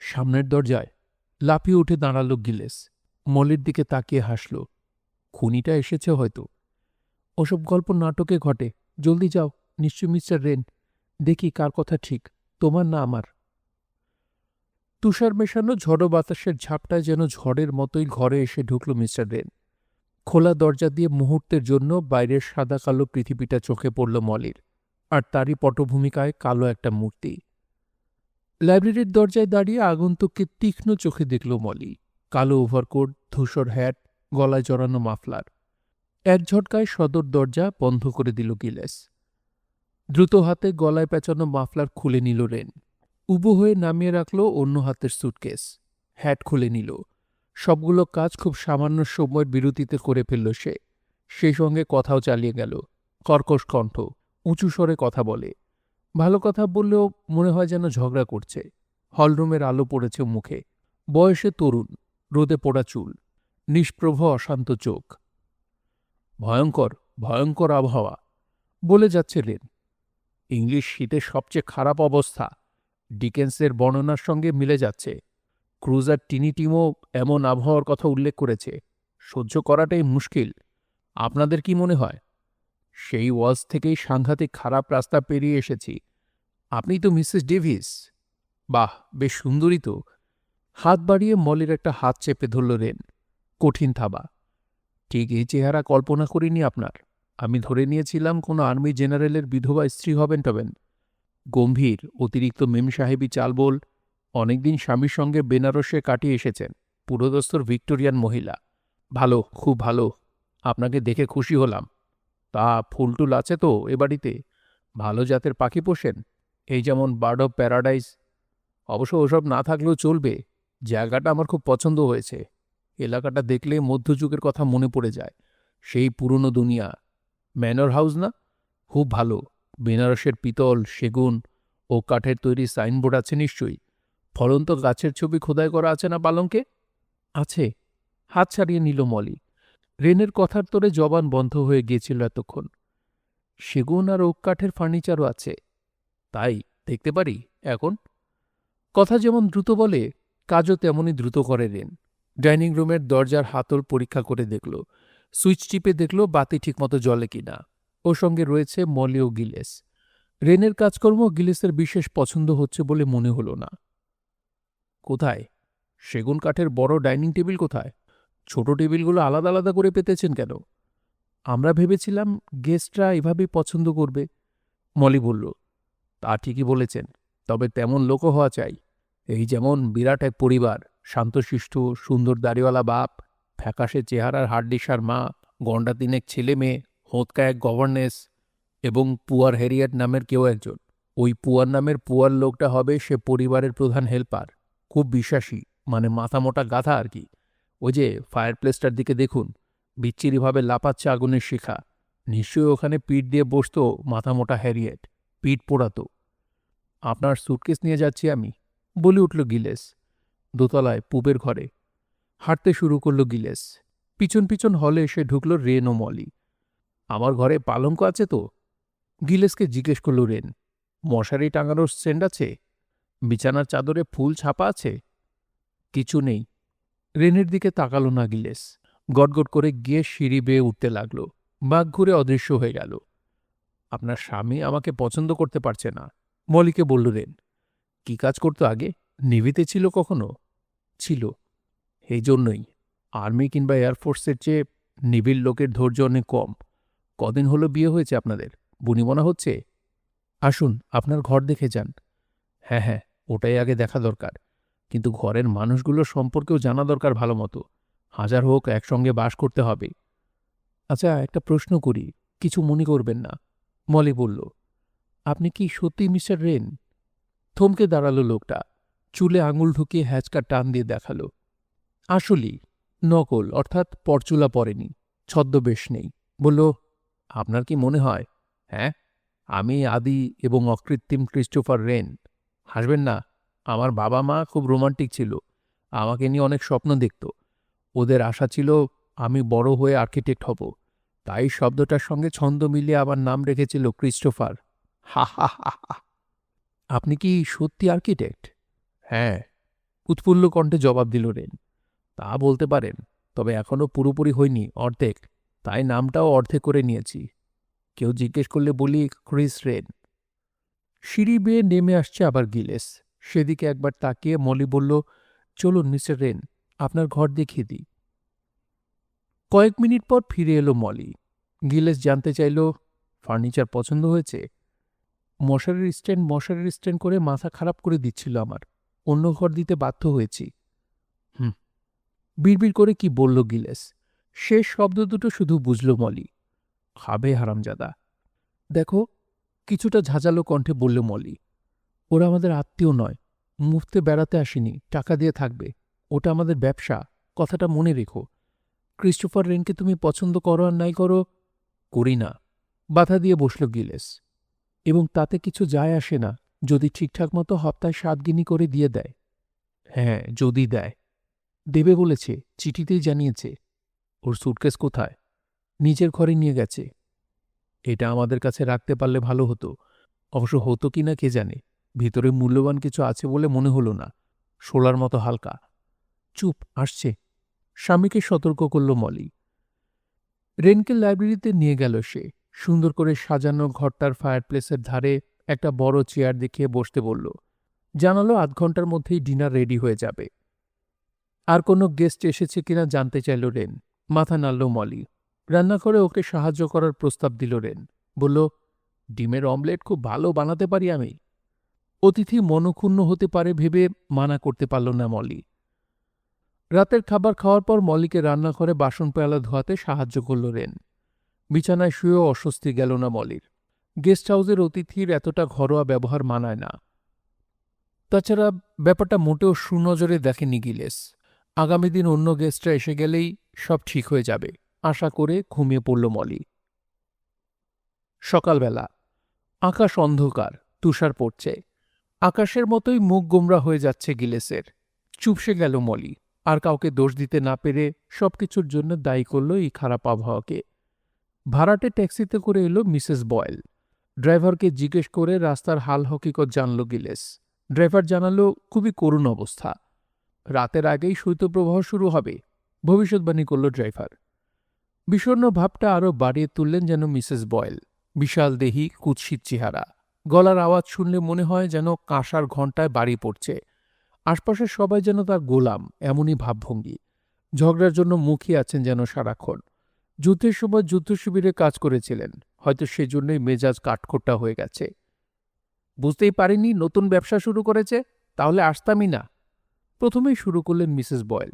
সামনের দরজায় লাফিয়ে উঠে দাঁড়াল গিলেস। মলির দিকে তাকিয়ে হাসল। খুনিটা এসেছে হয়তো। ওসব গল্প নাটকে ঘটে। জলদি যাও, নিশ্চয় মিস্টার রেন। দেখি কার কথা ঠিক, তোমার না আমার। তুষার মেশানো ঝড়ো বাতাসের ঝাপটায় যেন ঝড়ের মতোই ঘরে এসে ঢুকল মিস্টার রেন। খোলা দরজা দিয়ে মুহূর্তের জন্য বাইরের সাদা কালো পৃথিবীটা চোখে পড়ল মলির, আর তারই পটভূমিকায় কালো একটা মূর্তি। লাইব্রেরির দরজায় দাঁড়িয়ে আগন্তুককে তীক্ষ্ণ চোখে দেখল মলি। কালো ওভারকোট, ধূসর হ্যাট, গলায় জড়ানো মাফলার। এক ঝটকায় সদর দরজা বন্ধ করে দিল গিলেস। দ্রুত হাতে গলায় পেঁচানো মাফলার খুলে নিল রেন। উবু হয়ে নামিয়ে রাখল অন্য হাতের সুটকেস। হ্যাট খুলে নিল। সবগুলো কাজ খুব সামান্য সময়ের বিরতিতে করে ফেলল সে। সেই সঙ্গে কথাও চালিয়ে গেল। কর্কশ কণ্ঠ, উঁচু স্বরে কথা বলে। ভালো কথা বললেও মনে হয় যেন ঝগড়া করছে। হলরুমের আলো পড়েছে মুখে। বয়সে তরুণ, রোদে পোড়া চুল, নিষ্প্রভ অশান্ত চোখ। ভয়ঙ্কর, ভয়ঙ্কর আবহাওয়া বলে যাচ্ছে রেন। ইংলিশ শীতের সবচেয়ে খারাপ অবস্থা ডিকেন্সের বর্ণনার সঙ্গে মিলে যাচ্ছে। ক্রুজার টিনি টিমও এমন আবহাওয়ার কথা উল্লেখ করেছে। সহ্য করাটাই মুশকিল। আপনাদের কি মনে হয়? সেই ওয়াজ থেকেই সাংঘাতিক খারাপ রাস্তা পেরিয়ে এসেছি। আপনি তো মিসেস ডেভিস। বাহ, বেশ সুন্দরী তো। হাত বাড়িয়ে মলির একটা হাত চেপে ধরল রেন। কঠিন থাবা। ঠিক এই চেহারা কল্পনা করিনি আপনার। আমি ধরে নিয়েছিলাম কোনো আর্মি জেনারেলের বিধবা স্ত্রী হবেন টবেন। গম্ভীর, অতিরিক্ত মেম সাহেবী চালবোল। অনেকদিন স্বামীর সঙ্গে বেনারসে কাটিয়ে এসেছেন। পুরোদস্তর ভিক্টোরিয়ান মহিলা। ভালো, খুব ভালো। আপনাকে দেখে খুশি হলাম। তা ফুলটুল আছে তো এ বাড়িতে? ভালো জাতের পাখি পোষেন? এই যেমন বার্ড অব প্যারাডাইস। অবশ্য ওসব না থাকলেও চলবে। জায়গাটা আমার খুব পছন্দ হয়েছে। এলাকাটা দেখলে মধ্যযুগের কথা মনে পড়ে যায়। সেই পুরনো দুনিয়া। ম্যানর হাউস না? খুব ভালো। বেনারসের পিতল, সেগুন ও কাঠের তৈরি সাইনবোর্ড আছে নিশ্চয়ই। ফলন্ত গাছের ছবি খোদাই করা আছে না পালঙ্কে? আছে। হাত ছাড়িয়ে নিল মলি। রেনের কথার তোরে জবান বন্ধ হয়ে গিয়েছিল এতক্ষণ। সেগুন আর ওক কাঠের ফার্নিচারও আছে। তাই দেখতে পারি এখন? কথা যেমন দ্রুত বলে, কাজও তেমনই দ্রুত করে রেন। ডাইনিং রুমের দরজার হাতল পরীক্ষা করে দেখল। সুইচ টিপে দেখল বাতি ঠিকমতো জ্বলে কিনা। ওর সঙ্গে রয়েছে মলি ও গিলেস। রেনের কাজকর্ম গিলেসের বিশেষ পছন্দ হচ্ছে বলে মনে হল না। কোথায়? সেগুন কাঠের বড় ডাইনিং টেবিল কোথায়? ছোট টেবিলগুলো আলাদা আলাদা করে পেতেছেন কেন? আমরা ভেবেছিলাম গেস্টরা এভাবেই পছন্দ করবে। মলি বলল, তা ঠিকই বলেছেন, তবে তেমন লোকও হওয়া চাই। এই যেমন বিরাট এক পরিবার, শান্তশিষ্ট, সুন্দর দাড়িওয়ালা বাপ, ফ্যাকাশে চেহারার হাড্ডিসার মা, গন্ডা তিনেক ছেলে মেয়ে, হোঁতকা এক গভর্নেস এবং পুয়ার হ্যারিয়েট নামের কেউ একজন। ওই পুয়ার নামের পুয়ার লোকটা হবে সে পরিবারের প্রধান হেল্পার। খুব বিশ্বাসী, মানে মাথামোটা গাধা আর কি। ওই যে ফায়ারপ্লেসটার দিকে দেখুন, বিচ্ছিরিভাবে লাফাচ্ছে আগুনের শিখা। নিশ্চয়ই ওখানে পিঠ দিয়ে বসত মাথামোটা হ্যারিয়েট, পিঠ পোড়াতো। আপনার সুটকেস নিয়ে যাচ্ছি আমি, বলে উঠল গিলেস। দোতলায় পুবের ঘরে হাঁটতে শুরু করল গিলেস। পিছন পিছন হলে এসে ঢুকল রেন ও মলি। আমার ঘরে পালঙ্ক আছে তো? গিলেসকে জিজ্ঞেস করল রেন। মশারি টাঙানোর স্ট্যান্ড আছে? বিছানার চাদরে ফুল ছাপা আছে? কিছু নেই। রেনের দিকে তাকালো না গিলেস। গটগট করে গিয়ে সিঁড়ি বেয়ে উঠতে লাগল। বাঘ ঘুরে অদৃশ্য হয়ে গেল। আপনার স্বামী আমাকে পছন্দ করতে পারছে না, মলিকে বলল রেন। কি কাজ করতো আগে? নেভিতে ছিল কখনো? ছিল। এই জন্যই। আর্মি কিংবা এয়ারফোর্সের চেয়ে নেভির লোকের ধৈর্য অনেক কম। কদিন হলো বিয়ে হয়েছে আপনাদের? বুনিমনা হচ্ছে? আসুন, আপনার ঘর দেখে যান। হ্যাঁ হ্যাঁ, ওটাই আগে দেখা দরকার। কিন্তু ঘরের মানুষগুলোর সম্পর্কেও জানা দরকার ভালো মতো। হাজার হোক একসঙ্গে বাস করতে হবে। আচ্ছা, একটা প্রশ্ন করি, কিছু মনে করবেন না। মলি বলল, আপনি কি সত্যি মিস্টার রেন? থমকে দাঁড়ালো লোকটা, চুলে আঙুল ঢুকিয়ে হ্যাচকা টান দিয়ে দেখালো। আসলেই নকল, অর্থাৎ পরচুলা পরেনি, ছদ্মবেশ নেই। বলল, আপনার কি মনে হয়? হ্যাঁ, আমি আদি এবং অকৃত্রিম ক্রিস্টোফার রেন। হাসবেন না। আমার বাবা মা খুব রোমান্টিক ছিল, আমাকে নিয়ে অনেক স্বপ্ন দেখত। ওদের আশা ছিল আমি বড় হয়ে আর্কিটেক্ট হব, তাই শব্দটার সঙ্গে ছন্দ মিলিয়ে আমার নাম রেখেছিল ক্রিস্টোফার। হা হা হা হা। আপনি কি সত্যি আর্কিটেক্ট? হ্যাঁ, উৎফুল্ল কণ্ঠে জবাব দিল রেন। তা বলতে পারেন, তবে এখনও পুরোপুরি হয়নি, অর্ধেক। তাই নামটাও অর্ধেক করে নিয়েছি। কেউ জিজ্ঞেস করলে বলি ক্রিস রেন। সিঁড়ি বেয়ে নেমে আসছে আবার গিলেস। সেদিকে একবার তাকিয়ে মলি বলল, চলুন মিস্টার রেন, আপনার ঘর দেখিয়ে দিই। কয়েক মিনিট পর ফিরে এলো মলি। গিলেস জানতে চাইল, ফার্নিচার পছন্দ হয়েছে? মশারির স্ট্যান্ড করে মাথা খারাপ করে দিচ্ছিল আমার। অন্য ঘর দিতে বাধ্য হয়েছি। হুম। বিড়বিড় করে কি বলল গিলেস। শেষ শব্দ দুটো শুধু বুঝল মলি। খাবে হারামজাদা। দেখো, কিছুটা ঝাঁঝালো কণ্ঠে বলল মলি, ওরা আমাদের আত্মীয় নয়, মুফতে বেড়াতে আসেনি, টাকা দিয়ে থাকবে। ওটা আমাদের ব্যবসা, কথাটা মনে রেখো। ক্রিস্টোফার রেনকে তুমি পছন্দ করো আর নাই করো, করি না, বাধা দিয়ে বসল গিলেস। এবং তাতে কিছু যায় আসে না যদি ঠিকঠাক মতো হপ্তায় 7 গিনি করে দিয়ে দেয়। হ্যাঁ, যদি দেয়। দেবে বলেছে, চিঠিতেই জানিয়েছে। ওর সুটকেস কোথায়? নিজের ঘরে নিয়ে গেছে। এটা আমাদের কাছে রাখতে পারলে ভালো হতো। অবশ্য হতো কিনা কে জানে। ভিতরে মূল্যবান কিছু আছে বলে মনে হলো না। শোলার মতো হালকা। চুপ, আসছে। স্বামীকে সতর্ক করল মলি। রেনকে লাইব্রেরিতে নিয়ে গেল সে। সুন্দর করে সাজানো ঘরটার ফায়ারপ্লেসের ধারে একটা বড় চেয়ার দেখিয়ে বসতে বলল। জানালো 8 ঘন্টার মধ্যেই ডিনার রেডি হয়ে যাবে। আর কোনো গেস্ট এসেছে কিনা জানতে চাইল রেন। মাথা নাড়ল মলি। রান্নাঘরে ওকে সাহায্য করার প্রস্তাব দিল রেন। বলল, ডিমের অমলেট খুব ভালো বানাতে পারি আমি। অতিথি মনক্ষুণ্ণ হতে পারে ভেবে মানা করতে পারল না মলি। রাতের খাবার খাওয়ার পর মলিকে রান্নাঘরে বাসন পেয়ালা ধোয়াতে সাহায্য করল রেন। বিছানায় শুয়েও অস্বস্তি গেল না মলির। গেস্ট হাউসের অতিথির এতটা ঘরোয়া ব্যবহার মানায় না। তাছাড়া ব্যাপারটা মোটেও সুনজরে দেখেনি গিলেস। আগামী দিন অন্য গেস্টরা এসে গেলেই সব ঠিক হয়ে যাবে আশা করে ঘুমিয়ে পড়ল মলি। সকালবেলা আকাশ অন্ধকার, তুষার পড়ছে। আকাশের মতোই মুখ গোমরা হয়ে যাচ্ছে গিলেসের। চুপসে গেল মলি। আর কাউকে দোষ দিতে না পেরে সবকিছুর জন্য দায়ী করল এই খারাপ আবহাওয়াকে। ভাড়াটে ট্যাক্সিতে করে এলো মিসেস বয়েল। ড্রাইভারকে জিজ্ঞেস করে রাস্তার হাল হকিকত জানল গিলেস। ড্রাইভার জানালো, খুবই করুণ অবস্থা। রাতের আগেই শৈত্যপ্রবাহ শুরু হবে, ভবিষ্যৎবাণী করল ড্রাইভার। বিষণ্ণ ভাবটা আরও বাড়িয়ে তুললেন যেন মিসেস বয়েল। বিশাল দেহি, কুৎসিত চেহারা। গলার আওয়াজ শুনলে মনে হয় যেন কাঁসার ঘণ্টায় বাড়ি পড়ছে। আশপাশের সবাই যেন তার গোলাম, এমনই ভাবভঙ্গি। ঝগড়ার জন্য মুখিয়ে আছেন যেন সারাক্ষণ। যুদ্ধের সময় যুদ্ধশিবিরে কাজ করেছিলেন, হয়তো সেজন্যই মেজাজ কাঠখোট্টা হয়ে গেছে। বুঝতেই পারিনি নতুন ব্যবসা শুরু করেছে, তাহলে আসতামই না। প্রথমেই শুরু করলেন মিসেস বয়েল।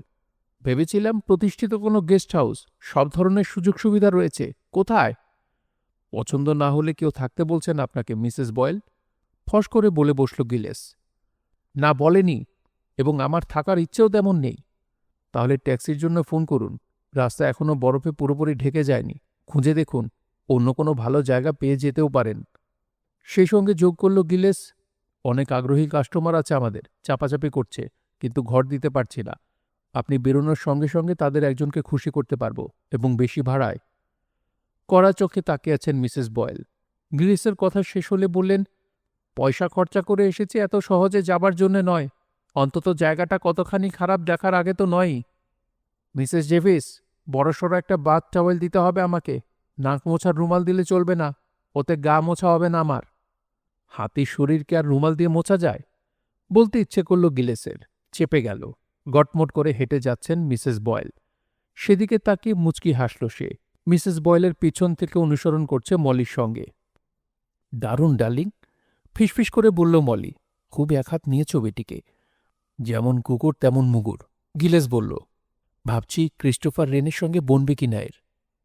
ভেবেছিলাম প্রতিষ্ঠিত কোনো গেস্ট হাউস, সব ধরনের সুযোগ সুবিধা রয়েছে। কোথায়? পছন্দ না হলে কেউ থাকতে বলছেন আপনাকে মিসেস বয়েল? ফস করে বলে বসল গিলেস। না বলেনি, এবং আমার থাকার ইচ্ছেও তেমন নেই। তাহলে ট্যাক্সির জন্য ফোন করুন। রাস্তা এখনো বরফে পুরোপুরি ঢেকে যায়নি, খুঁজে দেখুন, অন্য কোনো ভালো জায়গা পেয়ে যেতেও পারেন। সেই সঙ্গে যোগ করল গিলেস, অনেক আগ্রহী কাস্টমার আছে আমাদের, চাপাচাপি করছে, কিন্তু ঘর দিতে পারছি না। আপনি বেরোনোর সঙ্গে সঙ্গে তাদের একজনকে খুশি করতে পারব, এবং বেশি ভাড়ায়। কড়া চোখে তাকিয়ে আছেন মিসেস বয়েল। গিলেসের কথা শেষ হলে বললেন, পয়সা খরচা করে এসেছি এত সহজে যাবার জন্যে নয়, অন্তত জায়গাটা কতখানি খারাপ দেখার আগে তো নয়ই। মিসেস ডেভিস, বড়সড় একটা বাথ টাওয়েল দিতে হবে আমাকে। নাক মোছার রুমাল দিলে চলবে না, ওতে গা মোছা হবে না আমার। হাতির শরীরকে আর রুমাল দিয়ে মোছা যায়? বলতে ইচ্ছে করল গিলেসের, চেপে গেল। গটমট করে হেঁটে যাচ্ছেন মিসেস বয়েল। সেদিকে তাকিয়ে মুচকি হাসল সে। মিসেস বয়েলের পিছন থেকে অনুসরণ করছে মলির সঙ্গে। দারুণ ডার্লিং, ফিসফিস করে বলল মলি। খুব একহাত নিয়েছ বেটিকে। যেমন কুকুর তেমন মুগুর, গিলেস বলল। ভাবছি ক্রিস্টোফার রেনের সঙ্গে বনবে কিনা এর।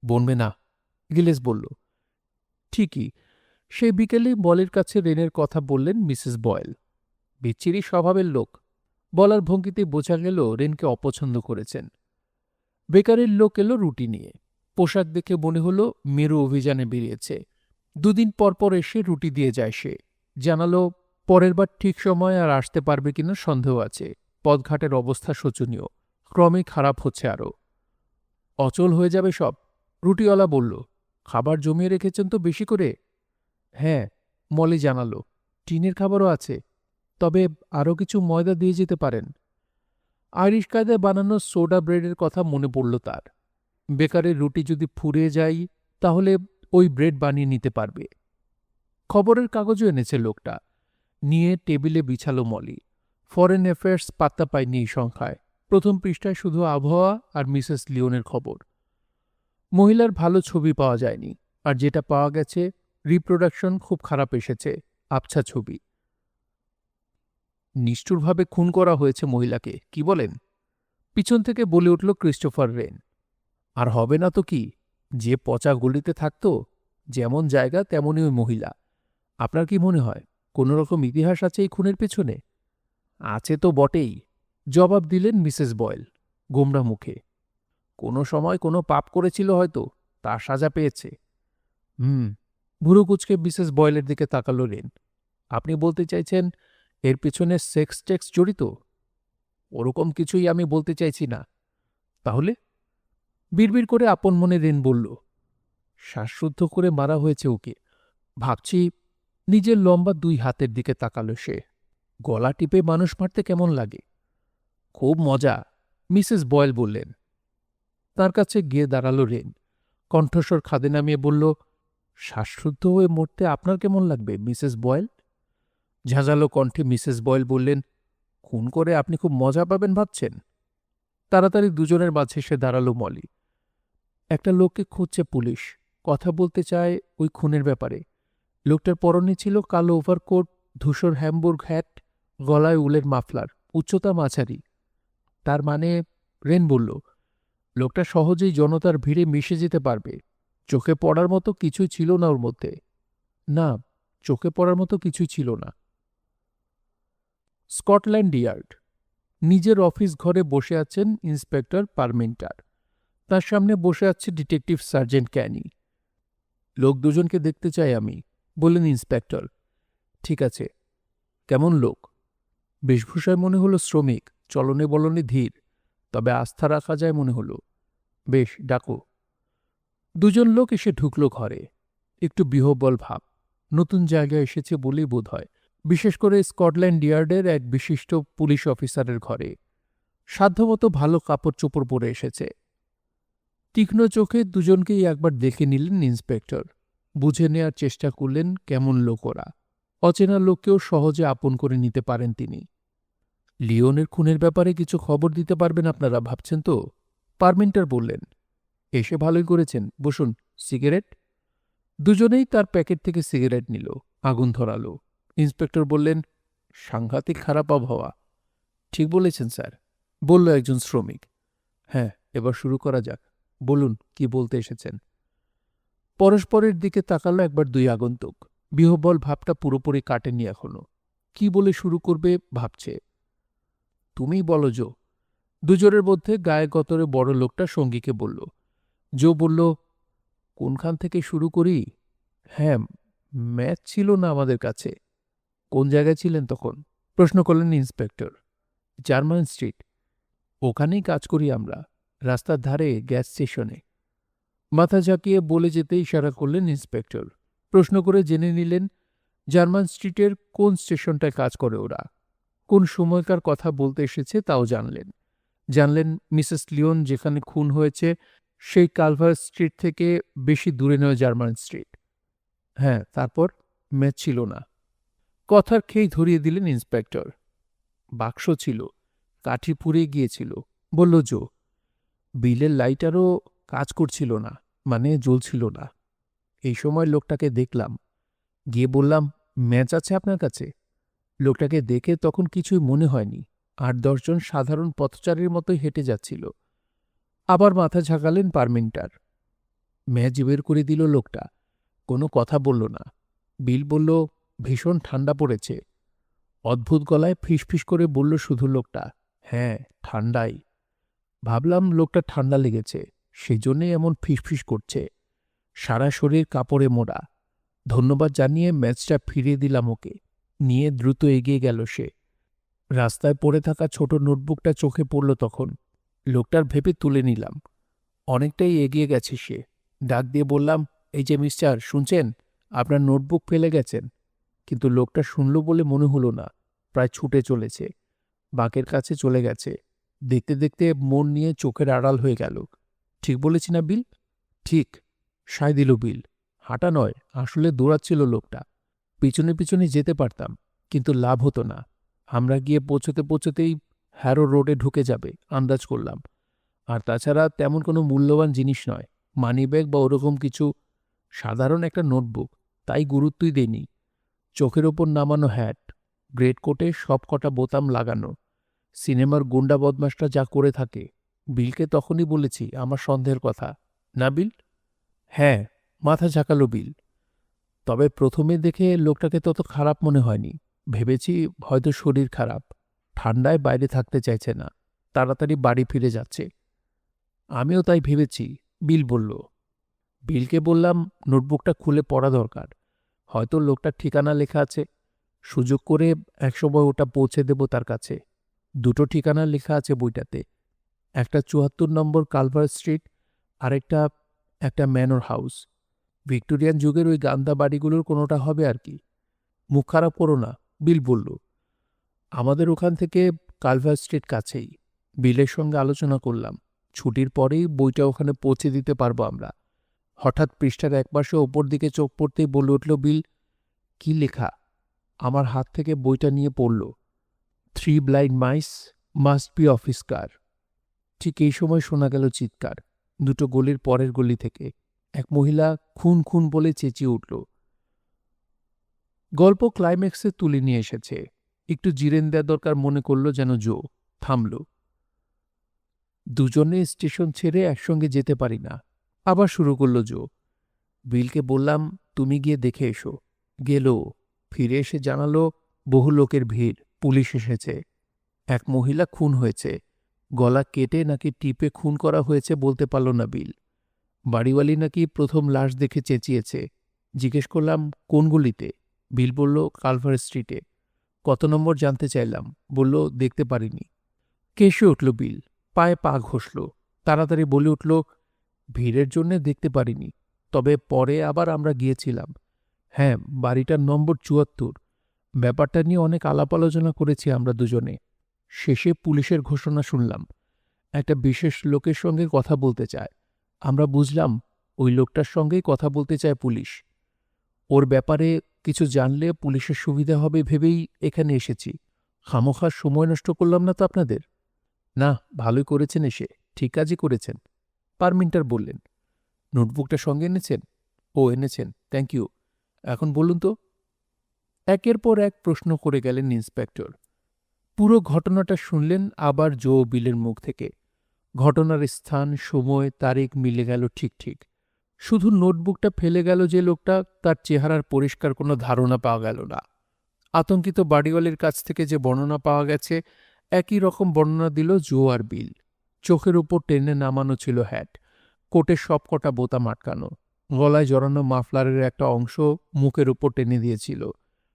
বনবে না, গিলেস বলল। ঠিকই, সেই বিকেলে বলের কাছে রেনের কথা বললেন মিসেস বয়েল। বিচ্ছিরি স্বভাবের লোক। বলার ভঙ্গিতে বোঝা গেল রেনকে অপছন্দ করেছেন। বেকারের লোক এলো রুটি নিয়ে। পোশাক দেখে মনে হলো মেরু অভিযানে বেরিয়েছে। দুদিন পর পর এসে রুটি দিয়ে যায় সে। জানালো পরের বার ঠিক সময় আর আসতে পারবে কিনা সন্দেহ আছে। পথঘাটের অবস্থা শোচনীয়, ক্রমে খারাপ হচ্ছে আরও। অচল হয়ে যাবে সব, রুটিওয়ালা বলল। খাবার জমিয়ে রেখেছেন তো বেশি করে? হ্যাঁ, মলি জানালো। টিনের খাবারও আছে, তবে আরও কিছু ময়দা দিয়ে যেতে পারেন। আইরিশ কায়দায় বানানো সোডা ব্রেডের কথা মনে পড়ল তার। বেকারের রুটি যদি ফুরিয়ে যায় তাহলে ওই ব্রেড বানিয়ে নিতে পারবে। খবরের কাগজও এনেছে লোকটা। নিয়ে টেবিলে বিছালো মলি। ফরেন অ্যাফেয়ার্স পাত্তা পায়নি এই সংখ্যায়। প্রথম পৃষ্ঠায় শুধু আবহাওয়া আর মিসেস লিওনের খবর। মহিলার ভালো ছবি পাওয়া যায়নি, আর যেটা পাওয়া গেছে রিপ্রোডাকশন খুব খারাপ এসেছে, আবছা ছবি। নিষ্ঠুরভাবে খুন করা হয়েছে মহিলাকে, কি বলেন? পিছন থেকে বলে উঠল ক্রিস্টোফার রেন। আর হবে না তো কি, যে পচা গলিতে থাকত, যেমন জায়গা তেমনই ওই মহিলা। আপনার কি মনে হয় কোনো রকম ইতিহাস আছে এই খুনের পেছনে? আছে তো বটেই, জবাব দিলেন মিসেস বয়েল গোমরা মুখে। কোনো সময় কোনো পাপ করেছিল হয়তো, তার সাজা পেয়েছে। ভুরু কুচকে মিসেস বয়েলের দিকে তাকালো রেন। আপনি বলতে চাইছেন এর পেছনে সেক্স টেক্স জড়িত? ওরকম কিছুই আমি বলতে চাইছি না। তাহলে? বিড়বিড় করে আপন মনে রেন বলল, শ্বাসরুদ্ধ করে মারা হয়েছে ওকে। ভাবছি। নিজের লম্বা দুই হাতের দিকে তাকালো সে। গলা টিপে মানুষ মারতে কেমন লাগে? খুব মজা, মিসেস বয়েল বললেন। তার কাছে গিয়ে দাঁড়ালো রেন। কণ্ঠস্বর খাদে নামিয়ে বলল, শ্বাসরুদ্ধ হয়ে মরতে আপনার কেমন লাগবে মিসেস বয়েল? ঝাঁঝালো কণ্ঠে মিসেস বয়েল বললেন, খুন করে আপনি খুব মজা পাবেন ভাবছেন? তাড়াতাড়ি দুজনের মাঝে এসে দাঁড়ালো মলি। একটা লোককে খুঁজছে পুলিশ, কথা বলতে চায় ওই খুনের ব্যাপারে। লোকটার পরনে ছিল কালো ওভারকোট, ধূসর হ্যামবুর্গ হ্যাট, গলায় উলের মাফলার, উচ্চতা মাঝারি। তার মানে? রেন বলল, লোকটা সহজেই জনতার ভিড়ে মিশে যেতে পারবে। চোখে পড়ার মতো কিছুই ছিল না ওর মধ্যে। না, চোখে পড়ার মতো কিছুই ছিল না। Scotland yard. নিজের অফিস ঘরে বসে আছেন ইন্সপেক্টর পারমিন্টার। তার সামনে বসে আছে ডিটেকটিভ সার্জেন্ট ক্যানি। লোক দুজনকে দেখতে চাই আমি, বললেন ইন্সপেক্টর। ঠিক আছে। কেমন লোক? বেশভূষায় মনে হলো শ্রমিক, চলনে বলনে ধীর, তবে আস্থা রাখা যায় মনে হলো। বেশ, ডাকো। দুজন লোক এসে ঢুকল ঘরে। একটু বিহ্বল ভাব, নতুন জায়গায় এসেছে বলেই বোধ হয়। বিশেষ করে স্কটল্যান্ড ইয়ার্ডের এক বিশিষ্ট পুলিশ অফিসারের ঘরে। সাধ্যমতো ভালো কাপড় চোপড় পরে এসেছে। তীক্ষ্ণ চোখে দুজনকেই একবার দেখে নিলেন ইন্সপেক্টর। বুঝে নেয়ার চেষ্টা করলেন কেমন লোক ওরা। অচেনা লোককেও সহজে আপন করে নিতে পারেন তিনি। লিওনের খুনের ব্যাপারে কিছু খবর দিতে পারবেন আপনারা ভাবছেন তো? পারমিন্টার বললেন। এসে ভালোই করেছেন, বসুন। সিগারেট? দুজনেই তার প্যাকেট থেকে সিগারেট নিল, আগুন ধরালো। ইন্সপেক্টর বললেন, সাংঘাতিক খারাপ আবহাওয়া। ঠিক বলেছেন স্যার, বলল একজন শ্রমিক। হ্যাঁ, এবার শুরু করা যাক। বলুন, কি বলতে এসেছেন? পরস্পরের দিকে তাকালো একবার দুই আগন্তুক। বিহ্বল ভাবটা পুরোপুরি কাটেনি এখনো। কি বলে শুরু করবে ভাবছে। তুমিই বলো জো। দুজনের মধ্যে গায়ে গতরে বড় লোকটা সঙ্গীকে বলল। জো বলল, কোনখান থেকে শুরু করি? হ্যাঁ, ম্যাচ ছিল না আমাদের কাছে। কোন জায়গায় ছিলেন তখন? প্রশ্ন করলেন ইন্সপেক্টর। German street. ওখানেই কাজ করি আমরা, রাস্তার ধারে গ্যাস স্টেশনে। মাথা ঝাঁকিয়ে বলে যেতে ইশারা করলেন ইন্সপেক্টর। প্রশ্ন করে জেনে নিলেন জার্মান স্ট্রিটের কোন স্টেশনটায় কাজ করে ওরা। কোন সময়কার কথা বলতে এসেছে তাও জানলেন। জানলেন মিসেস লিওন যেখানে খুন হয়েছে সেই কালভার স্ট্রিট থেকে বেশি দূরে নয় জার্মান স্ট্রিট। হ্যাঁ, তারপর? ম্যাচ ছিল না। কথার খেই ধরিয়ে দিলেন ইন্সপেক্টর। বাক্স ছিল, কাঠি পুড়িয়ে গিয়েছিল, বলল জো। বিলের লাইটারও কাজ করছিল না, মানে জ্বলছিল না। এই সময় লোকটাকে দেখলাম, গিয়ে বললাম, ম্যাচ আছে আপনার কাছে? লোকটাকে দেখে তখন কিছুই মনে হয়নি। ৮-১০ জন সাধারণ পথচারীর মতোই হেঁটে যাচ্ছিল। আবার মাথা ঝাঁকালেন পারমিন্টার। ম্যাচ বের করে দিল লোকটা, কোনো কথা বলল না। বিল বলল, ভীষণ ঠান্ডা পড়েছে। অদ্ভুত গলায় ফিসফিস করে বলল শুধু লোকটা, হ্যাঁ, ঠান্ডাই। ভাবলাম লোকটা ঠান্ডা লেগেছে, সেজন্যই এমন ফিসফিস করছে। সারা শরীর কাপড়ে মোড়া। ধন্যবাদ জানিয়ে ম্যাচটা ফিরিয়ে দিলাম ওকে। নিয়ে দ্রুত এগিয়ে গেল সে। রাস্তায় পড়ে থাকা ছোট নোটবুকটা চোখে পড়ল তখন। লোকটার ভেবে তুলে নিলাম। অনেকটাই এগিয়ে গেছে সে। ডাক দিয়ে বললাম, এই যে মিস্টার, শুনছেন? আপনার নোটবুক ফেলে গেছেন। কিন্তু লোকটা শুনল বলে মনে হলো না। প্রায় ছুটে চলেছে। বাঁকের কাছে চলে গেছে। দেখতে দেখতে মন নিয়ে চোখের আড়াল হয়ে গেল। ঠিক বলেছি না বিল? ঠিক, সায় দিল বিল। হাঁটা নয়, আসলে দৌড়াচ্ছিল লোকটা। পিছনে পিছনে যেতে পারতাম, কিন্তু লাভ হতো না। আমরা গিয়ে পৌঁছতে পৌঁছতেই হ্যারো রোডে ঢুকে যাবে আন্দাজ করলাম। আর তাছাড়া তেমন কোনো মূল্যবান জিনিস নয়, মানিব্যাগ বা ওরকম কিছু। সাধারণ একটা নোটবুক, তাই গুরুত্বই দেইনি। চোখের ওপর নামানো হ্যাট, গ্রেড কোটে সব কটা বোতাম লাগানো। সিনেমার গুন্ডা বদমাসটা যা করে থাকে। বিলকে তখনই বলেছি আমার সন্দেহের কথা। না বিল? হ্যাঁ, মাথা ঝাঁকালো বিল। তবে প্রথমে দেখে লোকটাকে তত খারাপ মনে হয়নি। ভেবেছি হয়তো শরীর খারাপ, ঠান্ডায় বাইরে থাকতে চাইছে না, তাড়াতাড়ি বাড়ি ফিরে যাচ্ছে। আমিও তাই ভেবেছি, বিল বলল। বিলকে বললাম নোটবুকটা খুলে পড়া দরকার। হয়তো লোকটার ঠিকানা লেখা আছে। সুযোগ করে একসময় ওটা পৌঁছে দেব তার কাছে। দুটো ঠিকানা লেখা আছে বইটাতে। একটা ৭৪ নম্বর কালভার স্ট্রিট, আরেকটা একটা ম্যানর হাউস। ভিক্টোরিয়ান যুগের ওই গান্দা বাড়িগুলোর কোনোটা হবে আর কি। মুখ খারাপ করো না, বিল বলল। আমাদের ওখান থেকে কালভার স্ট্রিট কাছেই। বিলের সঙ্গে আলোচনা করলাম, ছুটির পরেই বইটা ওখানে পৌঁছে দিতে পারবো আমরা। হঠাৎ পৃষ্ঠার একপাশে ওপর দিকে চোখ পড়তেই বলে উঠল বিল, কি লেখা? আমার হাত থেকে বইটা নিয়ে পড়ল, 3 ব্লাইন্ড মাইস মাস্ট বি অফিস কার। ঠিক এই সময় শোনা গেল চিৎকার, দুটো গলির পরের গলি থেকে। এক মহিলা খুন খুন বলে চেঁচিয়ে উঠল। গল্প ক্লাইম্যাক্সে তুলে নিয়ে এসেছে। একটু জিরেন দেওয়া দরকার মনে করল যেন জো। থামল। দুজনে স্টেশন ছেড়ে একসঙ্গে যেতে পারি না। আবার শুরু করল জো। বিলকে বললাম, তুমি গিয়ে দেখে এসো। গেল। ফিরে এসে জানালো, বহু লোকের ভিড়, পুলিশ এসেছে। এক মহিলা খুন হয়েছে। গলা কেটে নাকি টিপে খুন করা হয়েছে বলতে পারল না বিল। বাড়িওয়ালি নাকি প্রথম লাশ দেখে চেঁচিয়েছে। জিজ্ঞেস করলাম কোন গলিতে? বিল বলল কালভার স্ট্রিটে। কত নম্বর জানতে চাইলাম, বলল দেখতে পারিনি। কেসে উঠল বিল, পায়ে পা ঘষল। তাড়াতাড়ি বলে উঠল, ভিড়ের জন্যে দেখতে পারিনি, তবে পরে আবার আমরা গিয়েছিলাম। হ্যাঁ, বাড়িটার নম্বর ৭৪। ব্যাপারটা নিয়ে অনেক আলাপ আলোচনা করেছি আমরা দুজনে। শেষে পুলিশের ঘোষণা শুনলাম, একটা বিশেষ লোকের সঙ্গে কথা বলতে চায়। আমরা বুঝলাম ওই লোকটার সঙ্গেই কথা বলতে চায় পুলিশ। ওর ব্যাপারে কিছু জানলে পুলিশের সুবিধা হবে ভেবেই এখানে এসেছি। খামোখা সময় নষ্ট করলাম না তো আপনাদের? না, ভালোই করেছেন এসে, ঠিক কাজই করেছেন। পারমিন্টার বললেন। নোটবুকটা সঙ্গে এনেছেন? ও এনেছেন, থ্যাংক ইউ। এখন বলুন তো। একের পর এক প্রশ্ন করে গেলেন ইন্সপেক্টর। পুরো ঘটনাটা শুনলেন আবার জো ও বিলের মুখ থেকে। ঘটনার স্থান, সময়, তারিখ মিলে গেল ঠিক ঠিক। শুধু নোটবুকটা ফেলে গেল যে লোকটা, তার চেহারার পরিষ্কার কোনো ধারণা পাওয়া গেল না। আতঙ্কিত বাড়িওয়ালির কাছ থেকে যে বর্ণনা পাওয়া গেছে, একই রকম বর্ণনা দিল জো আর বিল। চোখের উপর টেনে নামানো ছিল হ্যাট, কোটের সবকটা বোতাম আটকানো, গলায় জড়ানো মাফলারের একটা অংশ মুখের উপর টেনে দিয়েছিল।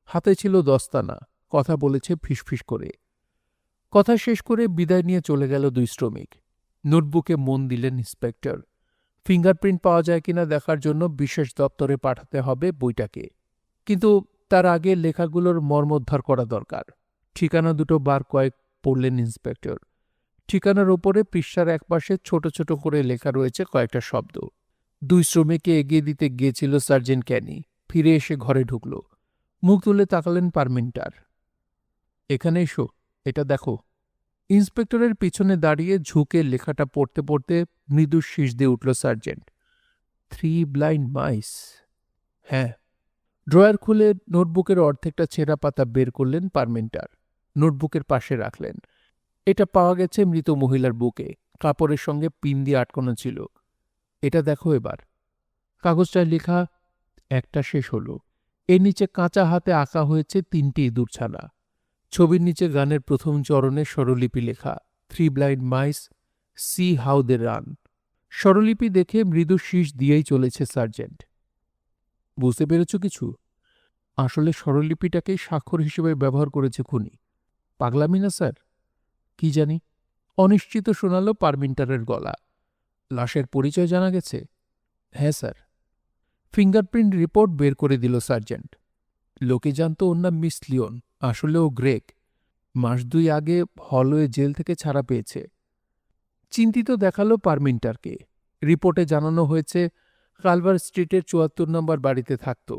হাতে ছিল দস্তানা, কথা বলেছে ফিসফিস করে। কথা শেষ করে বিদায় নিয়ে চলে গেল দুই শ্রমিক। নোটবুকে মন দিলেন ইন্সপেক্টর। ফিঙ্গারপ্রিন্ট পাওয়া যায় কিনা দেখার জন্য বিশেষ দপ্তরে পাঠাতে হবে বইটাকে। কিন্তু তার আগে লেখাগুলোর মর্মোদ্ধার করা দরকার। ঠিকানা দুটো বার কয়েক পড়লেন ইন্সপেক্টর। ঠিকানার ওপরে পৃষ্ঠার একপাশে ছোট ছোট করে লেখা রয়েছে কয়েকটা শব্দ। দুই শ্রমিককে এগিয়ে দিতে গিয়েছিল সার্জেন্ট ক্যানি। ফিরে এসে ঘরে ঢুকল। মুখ তুলে তাকালেন পারমিন্টার। এখানে এসো, এটা দেখো। ইন্সপেক্টরের পিছনে দাঁড়িয়ে ঝুঁকে লেখাটা পড়তে পড়তে মৃদু শীষ দিয়ে উঠল সার্জেন্ট। 3 ব্লাইন্ড মাইস। হ্যাঁ। ড্রয়ার খুলে নোটবুকের অর্ধেকটা ছেঁড়া পাতা বের করলেন পারমিন্টার। নোটবুকের পাশে রাখলেন। এটা পাওয়া গেছে মৃত মহিলার বুকে, কাপড়ের সঙ্গে পিন দিয়ে আটকানো ছিল। এটা দেখো এবার। কাগজটায় লেখা, একটা শেষ হলো। এর নিচে কাঁচা হাতে আঁকা হয়েছে 3টি ইঁদুরছানা। ছবির নিচে গানের প্রথম চরণে স্বরলিপি লেখা, 3 blind mice see how they run. স্বরলিপি দেখে মৃদু শীষ দিয়েই চলেছে সার্জেন্ট। বুঝতে পেরেছ কিছু? আসলে স্বরলিপিটাকেই স্বাক্ষর হিসেবে ব্যবহার করেছে খুনি। পাগলামি না স্যার? কি জানি। অনিশ্চিত শোনালো পারমিন্টারের গলা। লাশের পরিচয় জানা গেছে? হ্যাঁ স্যার। ফিঙ্গারপ্রিন্ট রিপোর্ট বের করে দিল সার্জেন্ট। লোকে জানত ওর নাম মিস লিওন, আসলে ও গ্রেগ। মাস 2 আগে হলওয়ে জেল থেকে ছাড়া পেয়েছে। চিন্তিত দেখালো পারমিন্টারকে। রিপোর্টে জানানো হয়েছে কালভার স্ট্রিটের 74 নম্বর বাড়িতে থাকত।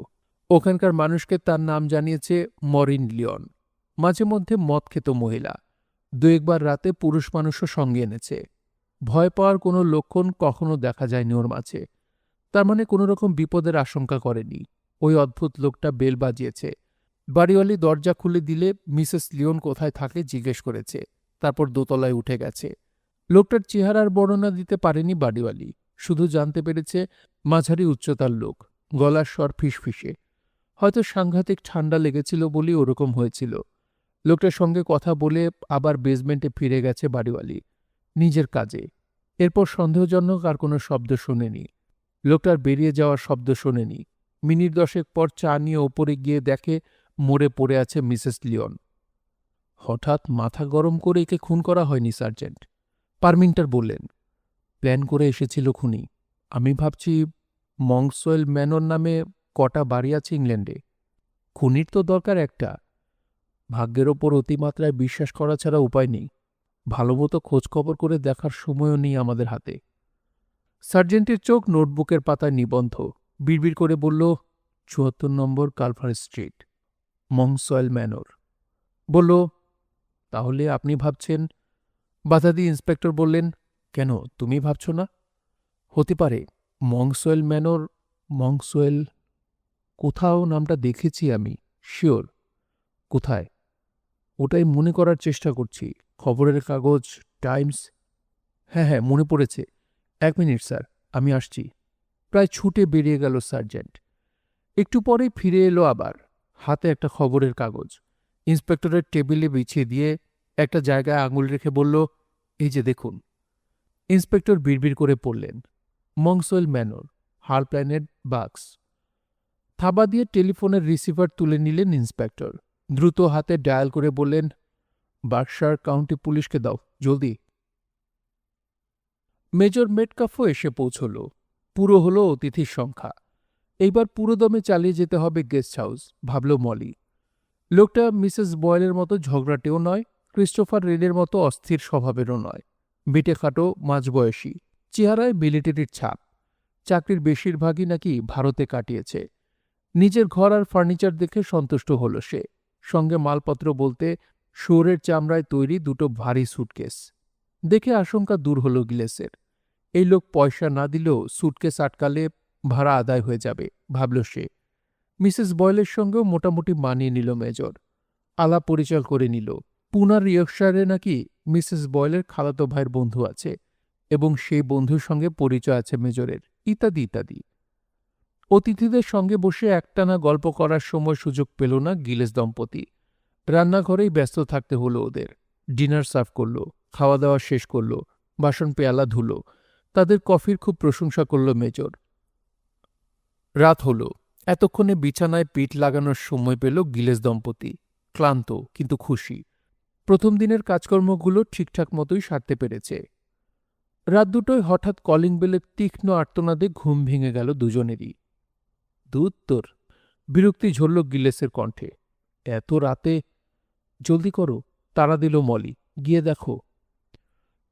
ওখানকার মানুষকে তার নাম জানিয়েছে মরিন লিওন। মাঝে মধ্যে মদ খেত মহিলা। 2-1 রাতে পুরুষ মানুষও সঙ্গে এনেছে। ভয় পাওয়ার কোনো লক্ষণ কখনো দেখা যায়নি ওর মাঝে। তার মানে কোনো রকম বিপদের আশঙ্কা করেনি। ওই অদ্ভুত লোকটা বেল বাজিয়েছে। বাড়িওয়ালি দরজা খুলে দিলে মিসেস লিওন কোথায় থাকে জিজ্ঞেস করেছে। তারপর দোতলায় উঠে গেছে। লোকটার চেহারার বর্ণনা দিতে পারেনি বাড়িওয়ালি, শুধু জানতে পেরেছে মাঝারি উচ্চতার লোক, গলার স্বর ফিসফিসে। হয়তো সাংঘাতিক ঠান্ডা লেগেছিল বলেই ওরকম হয়েছিল। লোকটার সঙ্গে কথা বলে আবার বেসমেন্টে ফিরে গেছে বাড়িওয়ালি, নিজের কাজে। এরপর সন্দেহজনক আর কোনো শব্দ শোনেনি। লোকটার বেরিয়ে যাওয়ার শব্দ শোনেনি। মিনিট 10 পর চা নিয়ে ওপরে গিয়ে দেখে মরে পড়ে আছে মিসেস লিওন। হঠাৎ মাথা গরম করে একে খুন করা হয়নি সার্জেন্ট, পারমিন্টার বললেন। প্ল্যান করে এসেছিল খুনি। আমি ভাবছি মংসওয়েল ম্যানর নামে কটা বাড়ি আছে ইংল্যান্ডে। খুনির তো দরকার একটা। ভাগ্যের ওপর অতিমাত্রায় বিশ্বাস করা ছাড়া উপায় নেই। ভালোমতো খোঁজখবর করে দেখার সময়ও নেই আমাদের হাতে। সার্জেন্টের চোখ নোটবুকের পাতায় নিবন্ধ। বিড়বিড় করে বলল, 74 নম্বর কালভার স্ট্রিট, মংসওয়েল ম্যানর। বলল, তাহলে আপনি ভাবছেন? বাধা দিয়ে ইন্সপেক্টর বললেন, কেন, তুমি ভাবছ না? হতে পারে। মংসওয়েল ম্যানর, মংসওয়েল কোথাও নামটা দেখেছি আমি, শিওর। কোথায়? ওটাই মনে করার চেষ্টা করছি। খবরের কাগজ, টাইমস। হ্যাঁ, মনে পড়েছে। 1 মিনিট স্যার, আমি আসছি। প্রায় ছুটে বেরিয়ে গেল সার্জেন্ট। একটু পরেই ফিরে এলো আবার, হাতে একটা খবরের কাগজ। ইন্সপেক্টরের টেবিলে বিছিয়ে দিয়ে একটা জায়গায় আঙুল রেখে বলল, এই যে দেখুন। ইন্সপেক্টর বিড়বিড় করে পড়লেন, মংসওয়েল ম্যানর, হাল প্ল্যানেট বাক্স। থাবা দিয়ে টেলিফোনের রিসিভার তুলে নিলেন ইন্সপেক্টর। দ্রুত হাতে ডায়াল করে বললেন, বার্কশায়ার কাউন্টি পুলিশকে দাও, জলদি। মেজর মেটকাফও এসে পৌঁছল। পুরো হলো অতিথির সংখ্যা। এইবার পুরোদমে চালিয়ে যেতে হবে গেস্ট হাউস, ভাবল মলি। লোকটা মিসেস বয়েলের মতো ঝগড়াটেও নয়, ক্রিস্টোফার রেনের মতো অস্থির স্বভাবেরও নয়। বেটেখাটো, মাঝবয়সী, চেহারায় মিলিটারির ছাপ। চাকরির বেশিরভাগই নাকি ভারতে কাটিয়েছে। নিজের ঘর আর ফার্নিচার দেখে সন্তুষ্ট হল সে। সঙ্গে মালপত্র বলতে শুয়োরের চামড়ায় তৈরি 2টো ভারী সুটকেস। দেখে আশঙ্কা দূর হল গিলেসের। এই লোক পয়সা না দিলেও সুটকেস আটকালে ভাড়া আদায় হয়ে যাবে, ভাবল সে। মিসেস বয়েলের সঙ্গেও মোটামুটি মানিয়ে নিল মেজর। আলাপ পরিচয় করে নিল। পুনার ইয়র্কশায়ারে নাকি মিসেস বয়েলের খালাতো ভাইয়ের বন্ধু আছে এবং সেই বন্ধুর সঙ্গে পরিচয় আছে মেজরের, ইত্যাদি ইত্যাদি। অতিথিদের সঙ্গে বসে একটানা গল্প করার সময় সুযোগ পেল না গিলেস দম্পতি। রান্নাঘরেই ব্যস্ত থাকতে হলো ওদের। ডিনার সার্ভ করল, খাওয়া দাওয়া শেষ করল, বাসন পেয়ালা ধুলো। তাদের কফির খুব প্রশংসা করল মেজর। রাত হল। এতক্ষণে বিছানায় পিঠ লাগানোর সময় পেল গিলেস দম্পতি, ক্লান্ত কিন্তু খুশি। প্রথম দিনের কাজকর্মগুলো ঠিকঠাক মতোই সারতে পেরেছে। রাত 2টোয় হঠাৎ কলিং বেলের তীক্ষ্ণ আর্তনাদে ঘুম ভেঙে গেল দুজনেরই। দূর তোর, বিরক্তি ঝরল গিলেসের কণ্ঠে। এত রাতে? জলদি করো, তাড়া দিল মলি, গিয়ে দেখো।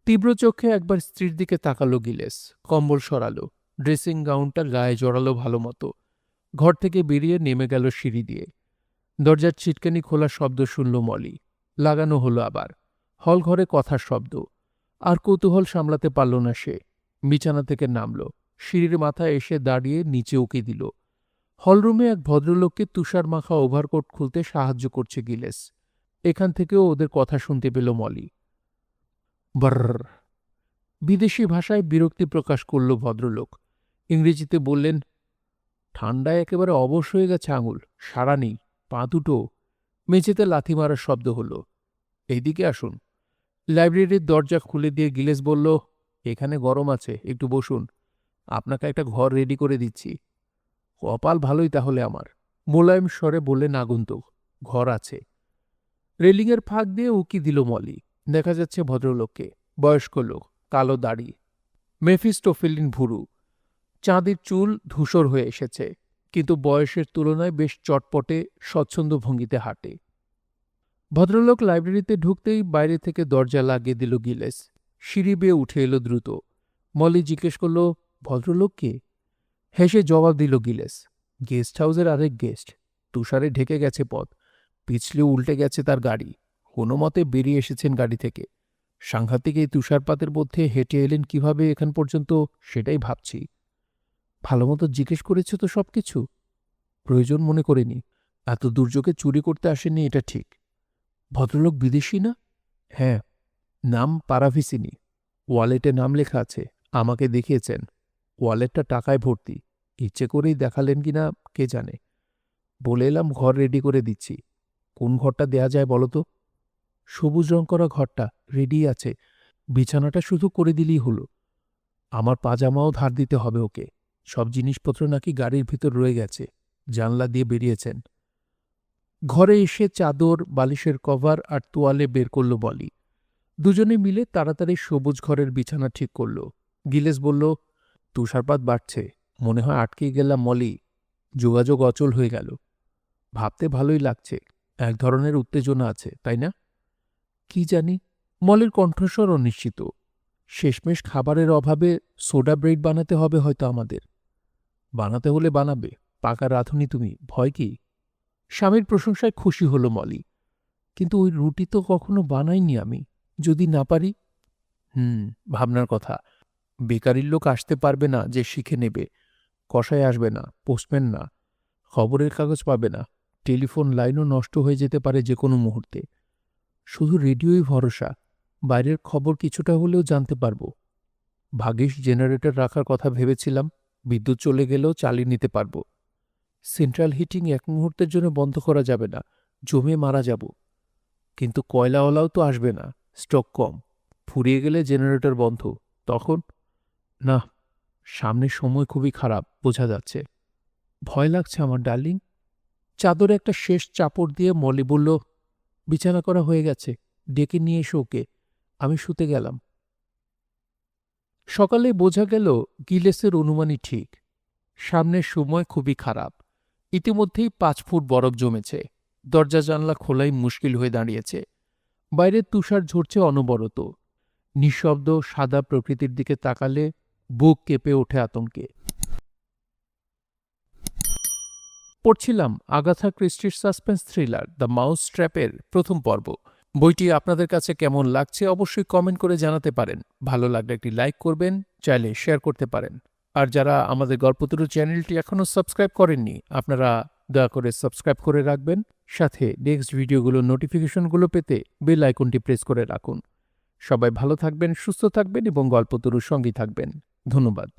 তীব্র চোখে একবার স্ত্রীর দিকে তাকালো গিলেস, কম্বল সরালো, ড্রেসিং গাউনটা গায়ে জড়ালো ভালো মতো। ঘর থেকে বেরিয়ে নেমে গেল সিঁড়ি দিয়ে। দরজার ছিটকানি খোলার শব্দ শুনল মলি। লাগানো হলো আবার। হল ঘরে কথার শব্দ। আর কৌতূহল সামলাতে পারল না সে। বিছানা থেকে নামল, সিঁড়ির মাথায় এসে দাঁড়িয়ে নিচে উকি দিল। হলরুমে এক ভদ্রলোককে তুষার মাখা ওভারকোট খুলতে সাহায্য করছে গিলেস। এখান থেকেও ওদের কথা শুনতে পেল মলি। বার্র। বিদেশি ভাষায় বিরক্তি প্রকাশ করল ভদ্রলোক। ইংরেজিতে বললেন, ঠান্ডায় একেবারে অবশ হয়ে গেছে আঙুল, সাড়া নেই, পা দুটো। মেঝেতে লাথি মারার শব্দ হলো। এইদিকে আসুন। লাইব্রেরির দরজা খুলে দিয়ে গিলেস বলল, এখানে গরম আছে, একটু বসুন। আপনাকে একটা ঘর রেডি করে দিচ্ছি। কপাল ভালোই তাহলে আমার, মোলায়েম স্বরে বললেন আগন্তুক। ঘর আছে। রেলিংয়ের ফাঁক দিয়ে উকি দিল মলি। দেখা যাচ্ছে ভদ্রলোককে, বয়স্ক লোক, কালো দাড়ি, মেফিস্টোফেলিন ভুরু, চাঁদের চুল ধূসর হয়ে এসেছে, কিন্তু বয়সের তুলনায় বেশ চটপটে, স্বচ্ছন্দ ভঙ্গিতে হাঁটে। ভদ্রলোক লাইব্রেরিতে ঢুকতেই বাইরে থেকে দরজা লাগিয়ে দিল গিলেস। সিঁড়ি বেয়ে উঠে এলো দ্রুত। মলি জিজ্ঞেস করল, ভদ্রলোক কে? হেসে জবাব দিল গিলেস, গেস্ট হাউসের আরেক গেস্ট। তুষারে ঢেকে গেছে পথ, পিছলে উল্টে গেছে তার গাড়ি। কোনো মতে বেরিয়ে এসেছেন গাড়ি থেকে। সাংঘাতিক এই তুষারপাতের মধ্যে হেঁটে এলেন কিভাবে এখান পর্যন্ত, সেটাই ভাবছি। ভালোমতো জিজ্ঞেস করেছ তো সবকিছু? প্রয়োজন মনে করিনি। এত দুর্যোগে চুরি করতে আসেনি, এটা ঠিক। ভদ্রলোক বিদেশী না? হ্যাঁ। নাম পারাভিসিনি। ওয়ালেটে নাম লেখা আছে, আমাকে দেখিয়েছেন। ওয়ালেটটা টাকায় ভর্তি। ইচ্ছে করেই দেখালেন কিনা কে জানে। বলে এলাম ঘর রেডি করে দিচ্ছি। কোন ঘরটা দেয়া যায় বলো তো? সবুজ রং করা ঘরটা রেডি আছে, বিছানাটা শুধু করে দিলেই হলো। আমার পাজামাও ধার দিতে হবে ওকে। সব জিনিসপত্র নাকি গাড়ির ভিতর রয়ে গেছে, জানলা দিয়ে বেরিয়েছেন। ঘরে এসে চাদর, বালিশের কভার আর তোয়ালে বের করল বলি। দুজনে মিলে তাড়াতাড়ি সবুজ ঘরের বিছানা ঠিক করল। গিলেস বলল, তুষারপাত বাড়ছে, মনে হয় আটকে গেলাম মলি। যোগাযোগ অচল হয়ে গেল। ভাবতে ভালোই লাগছে, এক ধরনের উত্তেজনা আছে, তাই না? কি জানি। মলির কণ্ঠস্বর অনিশ্চিত। শেষমেশ খাবারের অভাবে সোডা ব্রেড বানাতে হবে হয়তো আমাদের। বানাতে হলে বানাবে, পাকা রাঁধুনি তুমি, ভয় কি? স্বামীর প্রশংসায় খুশি হল মলি। কিন্তু ওই রুটি তো কখনো বানাইনি আমি, যদি না পারি। ভাবনার কথা। বেকারির লোক আসতে পারবে না যে শিখে নেবে, কসাই আসবে না, পোস্টম্যান না, খবরের কাগজ পাবে না, টেলিফোন লাইনও নষ্ট হয়ে যেতে পারে যে কোনো মুহূর্তে। শুধু রেডিওই ভরসা, বাইরের খবর কিছুটা হলেও জানতে পারব। ভাগ্যিস জেনারেটর রাখার কথা ভেবেছিলাম, বিদ্যুৎ চলে গেলেও চালিয়ে নিতে পারব। সেন্ট্রাল হিটিং এক মুহূর্তের জন্য বন্ধ করা যাবে না, জমে মারা যাব। কিন্তু কয়লাওয়ালাও তো আসবে না, স্টক কম। ফুরিয়ে গেলে জেনারেটর বন্ধ, তখন? না, সামনের সময় খুবই খারাপ, বোঝা যাচ্ছে। ভয় লাগছে আমার ডার্লিং। চাদরে একটা শেষ চাপড় দিয়ে মলি বলল, বিছানা করা হয়ে গেছে, ডেকে নিয়ে এসো ওকে, আমি শুতে গেলাম। সকালে বোঝা গেল গিলেসের অনুমানই ঠিক। সামনের সময় খুবই খারাপ। ইতিমধ্যেই 5 ফুট বরফ জমেছে। দরজা জানলা খোলাই মুশকিল হয়ে দাঁড়িয়েছে। বাইরে তুষার ঝরছে অনবরত। নিঃশব্দ সাদা প্রকৃতির দিকে তাকালে বুক কেঁপে ওঠে আতঙ্কে। পড়ছিলাম আগাথা ক্রিস্টির সাসপেন্স থ্রিলার দ্য মাউস ট্র্যাপের প্রথম পর্ব। বইটি আপনাদের কাছে কেমন লাগছে অবশ্যই কমেন্ট করে জানাতে পারেন। ভালো লাগলে একটি লাইক করবেন, চাইলে শেয়ার করতে পারেন। আর যারা আমাদের গল্পতরু চ্যানেলটি এখনও সাবস্ক্রাইব করেননি, আপনারা দয়া করে সাবস্ক্রাইব করে রাখবেন। সাথে নেক্সট ভিডিওগুলোর নোটিফিকেশনগুলো পেতে বেল আইকনটি প্রেস করে রাখুন। সবাই ভালো থাকবেন, সুস্থ থাকবেন এবং গল্পতরুর সঙ্গী থাকবেন। ধন্যবাদ।